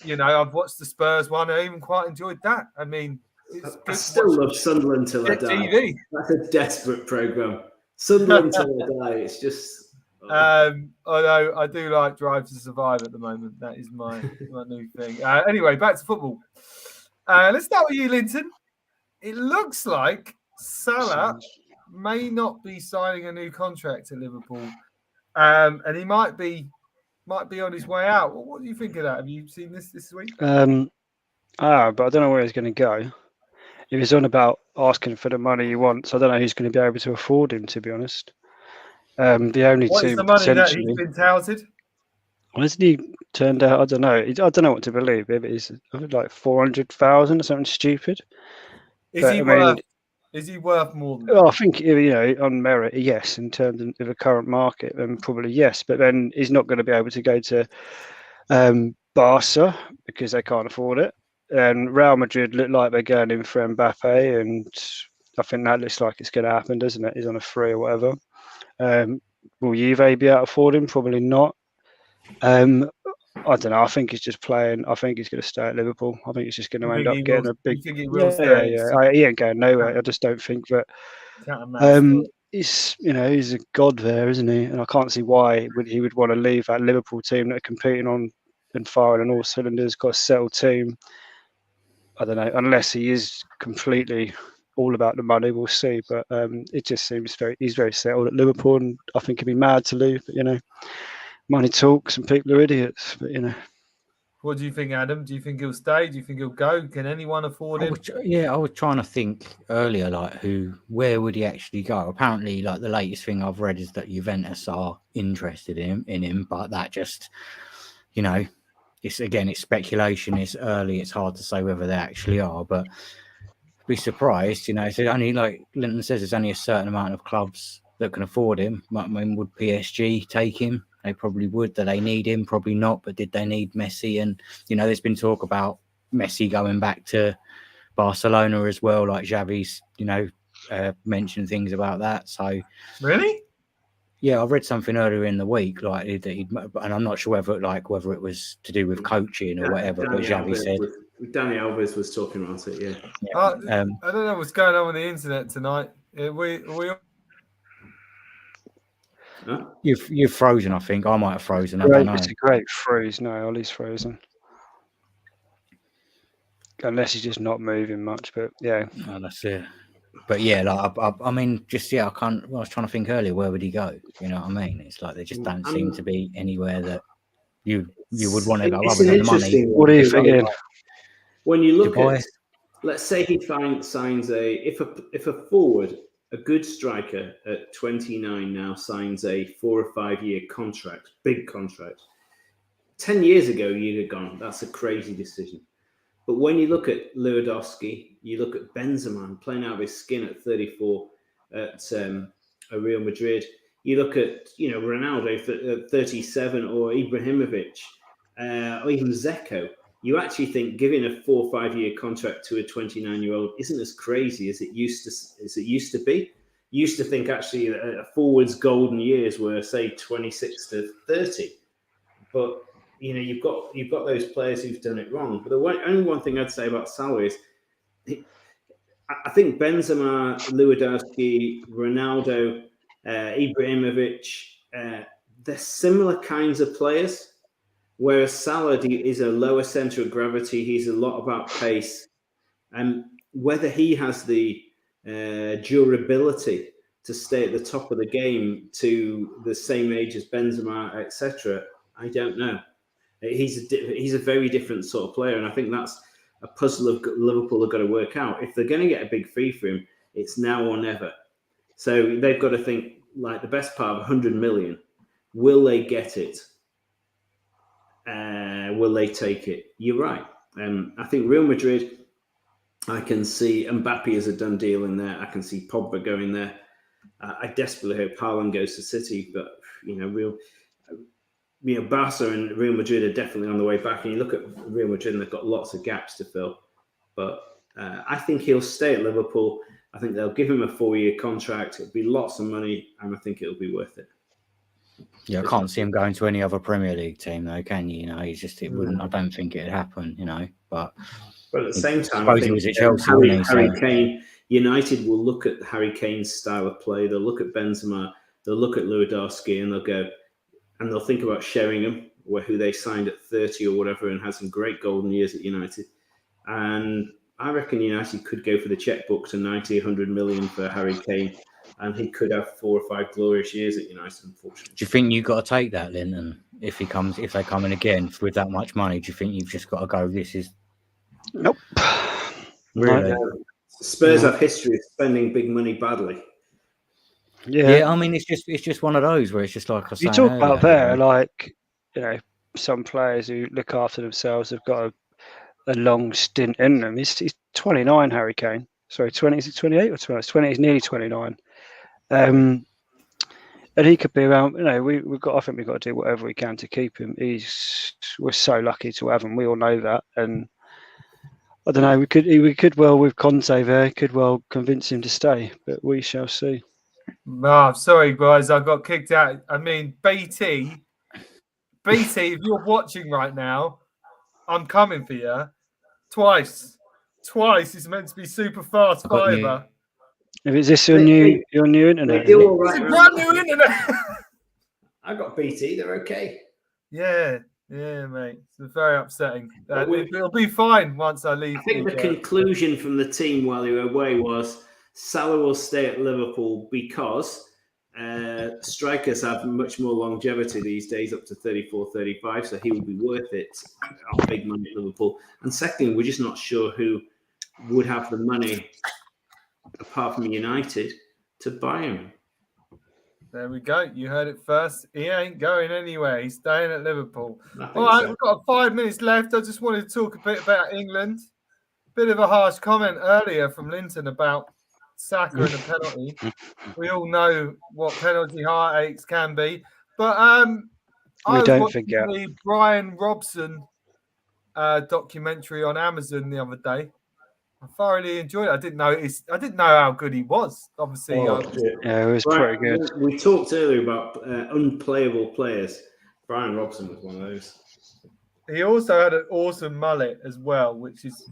You know, I've watched the Spurs one. I even quite enjoyed that. I mean, it's I still love Sunderland till I die. TV. That's a desperate program. Sunderland till I die. It's just. Although I do like Drive to Survive at the moment. That is my new thing. Anyway, back to football. Let's start with you, Linton. It looks like Salah may not be signing a new contract at Liverpool, and he might be on his way out. What do you think of that? Have you seen this week? But I don't know where he's going to go. If he's on about asking for the money he wants, I don't know who's going to be able to afford him, to be honest. The only What team is the money that potentially. he's been touted? Hasn't he turned out? I don't know. I don't know what to believe. Maybe it's like 400,000 or something stupid. Is he worth more than that? Well, I think, you know, on merit, yes. In terms of the current market, then probably yes. But then he's not going to be able to go to Barca because they can't afford it. And Real Madrid look like they're going in for Mbappe, and I think that looks like it's going to happen, doesn't it? He's on a free or whatever. Will Juve be able to afford him? Probably not. I don't know. I think he's just playing. I think he's going to stay at Liverpool. I think he's just going to end up getting a big. You think he will stay? He ain't going nowhere. I just don't think that. He's a god there, isn't he? And I can't see why he would want to leave that Liverpool team that are competing on and firing on all cylinders. Got a settled team. I don't know, unless he is completely all about the money. We'll see. But it just seems he's very settled at Liverpool, and I think he'd be mad to leave. But money talks, and people are idiots. But What do you think, Adam? Do you think he'll stay? Do you think he'll go? Can anyone afford him? I was trying to think earlier, like where would he actually go? Apparently, like the latest thing I've read is that Juventus are interested in him, but that just, it's speculation. It's early. It's hard to say whether they actually are, but be surprised. It's only like Linton says, there's only a certain amount of clubs that can afford him. I mean, would PSG take him? They probably would. Do they need him? Probably not. But did they need Messi? And there's been talk about Messi going back to Barcelona as well. Like Xavi's, mentioned things about that. So really, yeah, I read something earlier in the week, like that and I'm not sure whether it was to do with coaching or whatever. But Xavi said Danny Alves was talking about it. Yeah. I don't know what's going on with the internet tonight. You've frozen, I think. I might have frozen. I don't know. It's a great freeze. No, Ollie's frozen. Unless he's just not moving much, but yeah. Oh, that's it. But yeah, like I mean, just I can't. Well, I was trying to think earlier, where would he go? You know what I mean? It's like they just don't seem to be anywhere that you would want to go other than the money. What are you thinking? When you look at, let's say he signs if a forward, a good striker at 29 now signs a 4 or 5 year contract, big contract. 10 years ago, you'd have gone, that's a crazy decision. But when you look at Lewandowski, you look at Benzema playing out of his skin at 34 at Real Madrid. You look at Ronaldo at 37 or Ibrahimovic or even Zeko. You actually think giving a 4 or 5 year contract to a 29-year-old isn't as crazy as it used to be. You used to think actually a forward's golden years were say 26 to 30, but you've got those players who've done it wrong. But the only one thing I'd say about Salah is, I think Benzema, Lewandowski, Ronaldo, Ibrahimovic, they're similar kinds of players. Whereas Salah is a lower center of gravity, he's a lot about pace, and whether he has the durability to stay at the top of the game to the same age as Benzema, etc., I don't know. He's a very different sort of player, and I think that's a puzzle of Liverpool have got to work out. If they're going to get a big fee for him, it's now or never. So they've got to think like the best part of 100 million. Will they get it? Will they take it? You're right. I think Real Madrid, I can see Mbappe as a done deal in there. I can see Pogba going there. I desperately hope Haaland goes to City, but Barca and Real Madrid are definitely on the way back. And you look at Real Madrid, and they've got lots of gaps to fill. But I think he'll stay at Liverpool. I think they'll give him a 4-year contract. It'll be lots of money, and I think it'll be worth it. Yeah, I can't see him going to any other Premier League team, though, can you? It wouldn't. I don't think it'd happen, But at the same time, I think he was at Chelsea. Harry Kane, United will look at Harry Kane's style of play. They'll look at Benzema. They'll look at Lewandowski, and they'll go, and they'll think about Sheringham, who they signed at 30 or whatever, and had some great golden years at United. And I reckon United could go for the checkbook to 90, 100 million for Harry Kane. And he could have 4 or 5 glorious years at United, unfortunately. Do you think you've got to take that, Linton? If they come in again with that much money, do you think you've just got to go? This is nope. Really? Spurs have history of spending big money badly. Yeah. I mean, it's just one of those where it's just like I was you saying talk about there, like some players who look after themselves have got a long stint in them. He's 29, Harry Kane. Sorry, 20. Is it 28 or 20? 20. He's nearly 29. And he could be around. We've got. I think we've got to do whatever we can to keep him. We're so lucky to have him. We all know that. And I don't know. We could well with Conte there. Could well convince him to stay, but we shall see. Oh, sorry, guys. I got kicked out. I mean, BT. If you're watching right now, I'm coming for you. Twice. It's meant to be super fast fiber. Is this your new internet? They do all right. It's a brand new internet. I got BT. They're okay. Yeah, mate. It's very upsetting. It'll be fine once I leave. I think the conclusion from the team while they were away was Salah will stay at Liverpool because Strikers have much more longevity these days, up to 34, 35, so he will be worth it on big money at Liverpool. And secondly, we're just not sure who would have the money, apart from United, to buy him. There we go. You heard it first. He ain't going anywhere. He's staying at Liverpool. All right, we've got 5 minutes left. I just wanted to talk a bit about England. Bit of a harsh comment earlier from Linton about Saka and a penalty. We all know what penalty heartaches can be. But I was watching the Brian Robson documentary on Amazon the other day. I thoroughly enjoyed it. I didn't know how good he was. Obviously, yeah, it was pretty good. We talked earlier about unplayable players. Brian Robson was one of those. He also had an awesome mullet as well, which is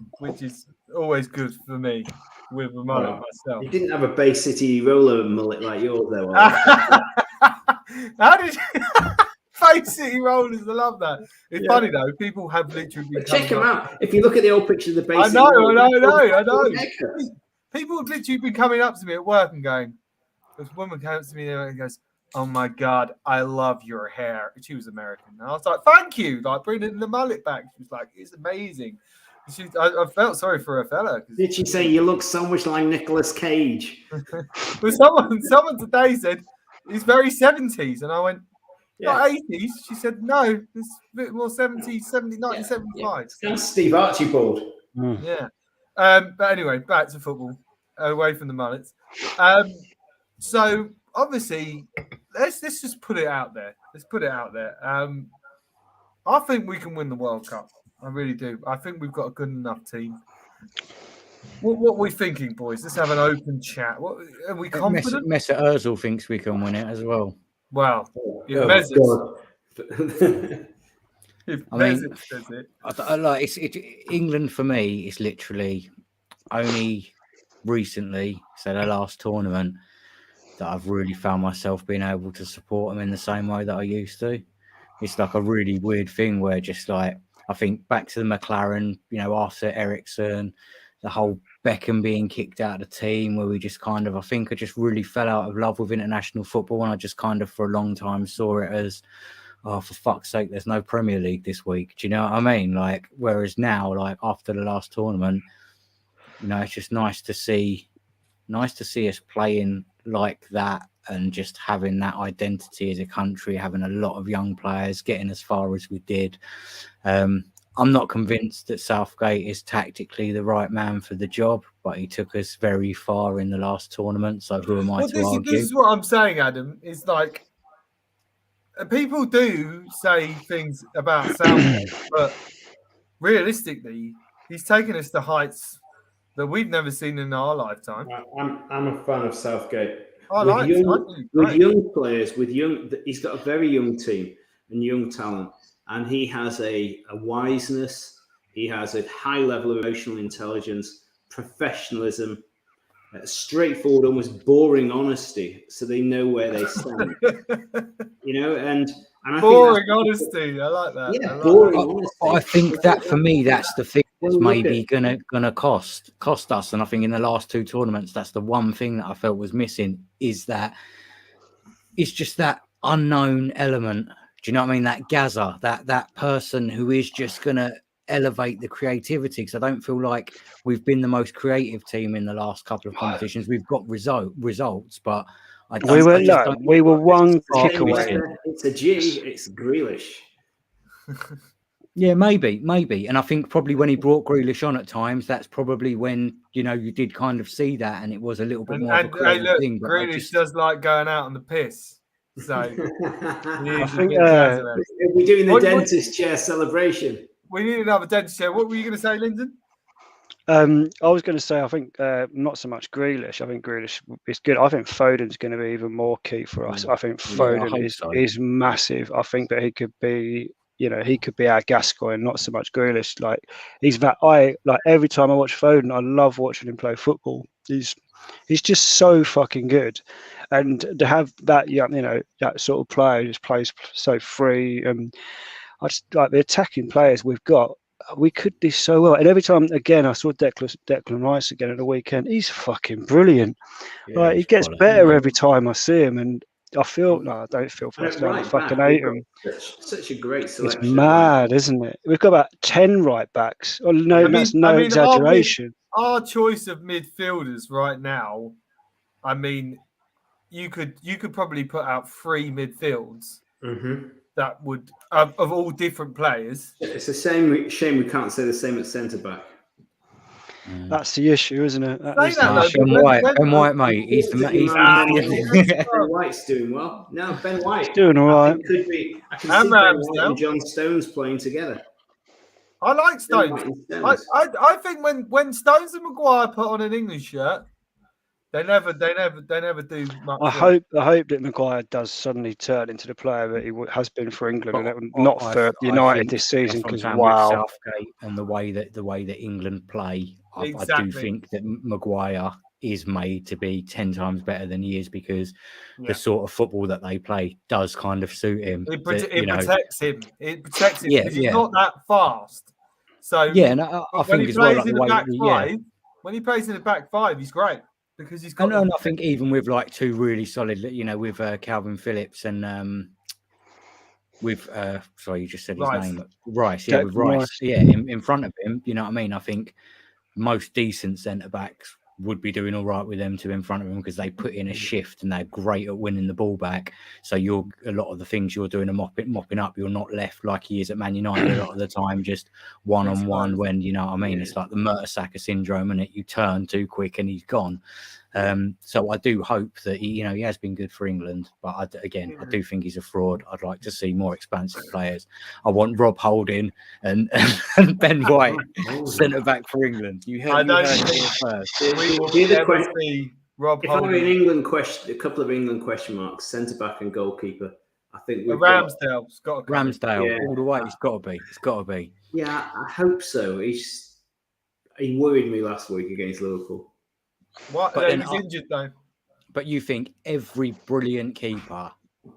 always good for me with a mullet myself. He didn't have a Bay City roller mullet like yours, though. How did you? Bay City rollers, I love that. It's funny though. People have literally been check him out. If you look at the old picture of the Bay City, I know. People have literally been coming up to me at work and going. This woman came up to me and goes, "Oh my God, I love your hair." She was American. And I was like, "Thank you." Like bringing the mullet back. She was like, "It's amazing." I felt sorry for her fella. Did she say you look so much like Nicolas Cage? But someone today said he's very 70s, and I went, not 80s. She said, no, it's a bit more 70s, 1975. That's Steve Archibald. Yeah. But anyway, back to football, away from the mullets. So obviously, let's just put it out there. Let's put it out there. I think we can win the World Cup. I really do. I think we've got a good enough team. What are we thinking, boys? Let's have an open chat. Are we confident? Mesut Ozil thinks we can win it as well. Well, if Mesut says it. England for me. It's literally only recently, so the last tournament, that I've really found myself being able to support them in the same way that I used to. It's like a really weird thing where just like, I think back to the McLaren, after Ericsson, the whole Beckham being kicked out of the team, where we just kind of, I think I just really fell out of love with international football. And I just kind of, for a long time, saw it as, oh, for fuck's sake, there's no Premier League this week. Do you know what I mean? Like, whereas now, like after the last tournament, it's just nice to see us playing like that and just having that identity as a country, having a lot of young players, getting as far as we did. I'm not convinced that Southgate is tactically the right man for the job, but he took us very far in the last tournament. So who am I to argue? This is what I'm saying, Adam. Is like people do say things about Southgate, but realistically, he's taken us to heights that we've never seen in our lifetime. I'm a fan of Southgate. With young players, he's got a very young team and young talent, and he has a wiseness. He has a high level of emotional intelligence, professionalism, straightforward, almost boring honesty, so they know where they stand. and I boring honesty. I like that. Yeah, boring honesty. I think that for me, that's the thing that's maybe gonna cost us. And I think in the last two tournaments, that's the one thing that I felt was missing, is that it's just that unknown element. Do you know what I mean? That Gaza, that person who is just gonna elevate the creativity, because I don't feel like we've been the most creative team in the last couple of competitions. We've got results, but we were one kick away. It's a G. It's Grealish. Yeah, maybe, and I think probably when he brought Grealish on at times, that's probably when you did kind of see that, and it was a little bit more of a creative thing. But Grealish does like going out on the piss. So I think we're doing the dentist chair celebration. We need another dentist chair. What were you going to say, Lyndon? I was going to say, I think not so much Grealish. I think Grealish is good. I think Foden's going to be even more key for us. I think Foden is massive. I think that he could be, he could be our Gascoigne, not so much Grealish. Like every time I watch Foden, I love watching him play football. He's just so fucking good, and to have that, that sort of player who just plays so free. I just like the attacking players we've got. We could do so well. And every time, again, I saw Declan Rice again at the weekend. He's fucking brilliant. Yeah, he gets better every time I see him. And I feel no, I don't feel for And West at Ham. I right fucking back, hate we've them. got such a great It's selection. mad, isn't it? We've got about 10 right backs. Oh, no, that's no exaggeration. Our choice of midfielders right now, I mean, you could probably put out 3 midfields that would of all different players. It's a shame we can't say the same at centre back. That's the issue, isn't it? That is Saying the that, issue. Ben White, mate. He's Ben White's doing well. No, Ben White. He's doing all right. Could be. I can And see Ben White Ramsdale. and John Stones playing together. I like Ben Stones. White and Stones. I think when Stones and Maguire put on an England shirt, they never do much. I hope that Maguire does suddenly turn into the player that he has been for England, and not for United this season. Because wow, Southgate and the way that England play, I do think that Maguire is made to be 10 times better than he is, because the sort of football that they play does kind of suit him. It protects him. It protects him because he's not that fast. So and I think as well, like the way that when he plays in the back five, he's great. Because he's got. And I think even with like 2 really solid, with Calvin Phillips and with sorry, you just said his name, Rice. Yeah, with Rice. Yeah, in front of him. You know what I mean? I think most decent centre backs would be doing all right with them 2 in front of him, because they put in a shift and they're great at winning the ball back. So a lot of the things you're doing are mopping up. You're not left like he is at Man United a lot of the time, just one-on-one when, you know what I mean? It's like the Mertesacker syndrome, and you turn too quick and he's gone. So I do hope that he has been good for England, but I do think he's a fraud. I'd like to see more expansive players. I want Rob Holding and Ben White centre back for England. You heard it first. Rob if I'm in England, a couple of England question marks: centre back and goalkeeper. I think Ramsdale's got to Ramsdale all the way. It's got to be. Yeah, I hope so. He worried me last week against Liverpool. What? But he's injured though. But you think every brilliant keeper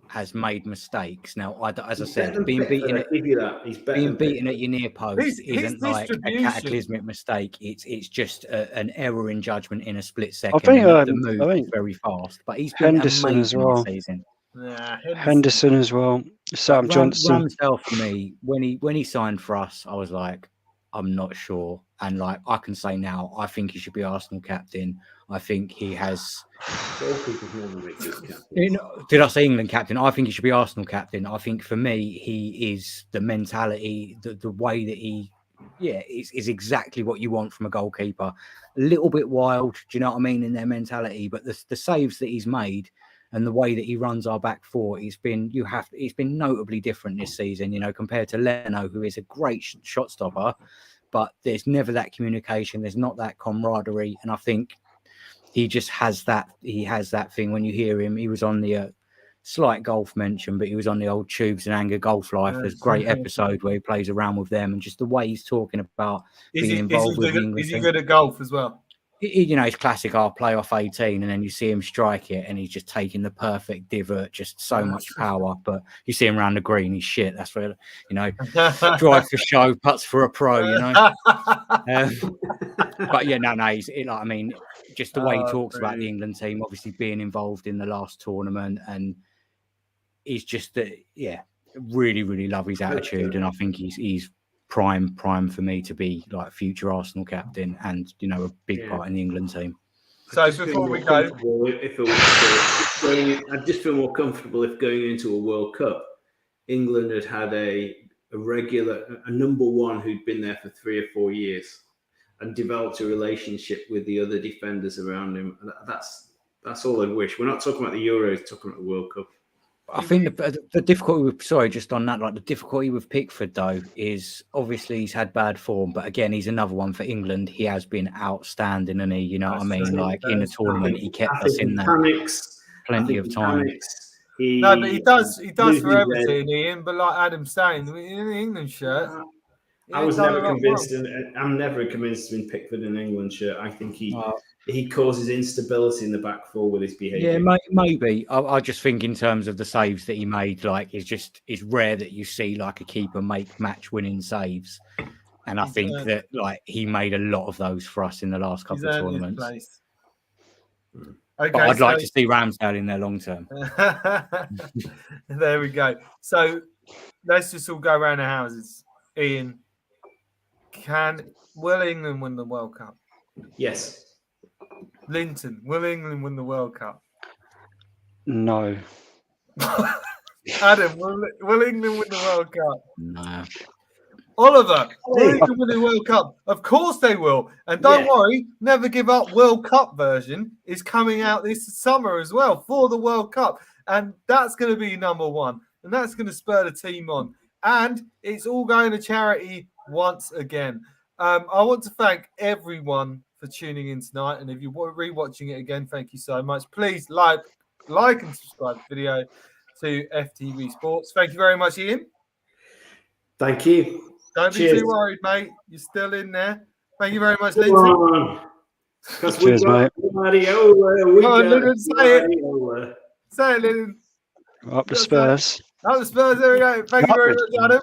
has made mistakes. Now, as I said, being beaten at your near post isn't like a cataclysmic mistake. It's just an error in judgment in a split second. I think very fast. But he's been Henderson as well. This season. Yeah, Henderson as well. Sam Johnson. Ramsdale for me, when he signed for us, I was like, I'm not sure. And like I can say now, I think he should be Arsenal captain. I think he has. Did I say England captain? I think he should be Arsenal captain. I think for me, he is the mentality, the way that he, is exactly what you want from a goalkeeper. A little bit wild, do you know what I mean, in their mentality, but the saves that he's made and the way that he runs our back four, it's been notably different this season, compared to Leno, who is a great shot stopper, but there's never that communication. There's not that camaraderie. And I think he just has that. He has that thing when you hear him. He was on the slight golf mention, but he was on the old Tubes and Anger Golf Life. There's a great episode where he plays around with them, and just the way he's talking about being involved with England. Is he good at golf as well? It's classic. I'll play off 18, and then you see him strike it, and he's just taking the perfect divot, just so much power. But you see him around the green, he's shit. That's where drive for show, putts for a pro. But he's just the way he talks about the England team, obviously being involved in the last tournament, and he's just really, really love his attitude, and I think he's prime for me to be like future Arsenal captain and a big part in the England team. So before we go, I just feel more comfortable if going into a World Cup, England had a number one who'd been there for 3 or 4 years and developed a relationship with the other defenders around him. And that's all I wish. We're not talking about the Euros, talking about the World Cup. I think the difficulty with the difficulty with Pickford though is obviously he's had bad form, but again he's another one for England. He has been outstanding, and in the tournament he kept us in there plenty of time. But he does for everything, Ian. But like Adam's saying, in the England shirt, I was never convinced, and I'm never convinced in Pickford in an England shirt. I think he causes instability in the back four with his behaviour. Yeah, maybe. I just think in terms of the saves that he made, it's rare that you see like a keeper make match-winning saves, and I think that he made a lot of those for us in the last couple of tournaments. Okay, But I'd like to see Ramsdale in there long term. There we go. So let's just all go around the houses. Ian, will England win the World Cup? Yes. Linton, will England win the World Cup? No. Adam, will England win the World Cup? No. Oliver, will England win the World Cup? Of course they will. And don't worry, Never Give Up World Cup version is coming out this summer as well for the World Cup. And that's going to be number one. And that's going to spur the team on. And it's all going to charity once again. I want to thank everyone for tuning in tonight. And if you're rewatching it again, thank you so much. Please like and subscribe to the video to FTV Sports. Thank you very much, Ian. Thank you. Don't be Cheers. too worried, mate. You're still in there. Thank you very much, Linton. Cheers, mate. Linton, say it. Say it, Linton. Up the Spurs. Up the Spurs. There we go. Thank you very much, Adam.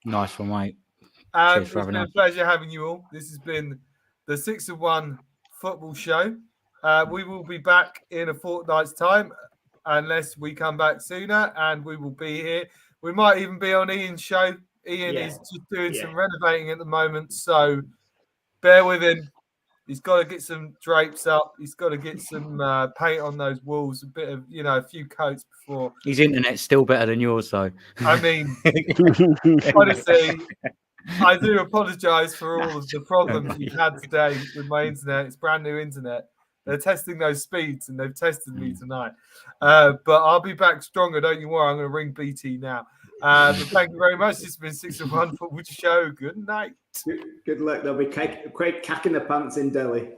Nice one, mate. Cheers for It's been having a us. pleasure having you all. This has been the 6 of 1 football show. We will be back in a fortnight's time, unless we come back sooner, and we will be here. We might even be on Ian's show. Ian is just doing some renovating at the moment, so bear with him. He's got to get some drapes up. He's got to get some paint on those walls, a bit of, a few coats before. His internet's still better than yours, though. I mean, honestly, I do apologise for all of the problems you've had today with my internet. It's brand new internet. They're testing those speeds, and they've tested me tonight. But I'll be back stronger. Don't you worry. I'm going to ring BT now. But thank you very much. This has been 6 of 1 football show. Good night. Good luck. There'll be quite cacking the pants in Delhi.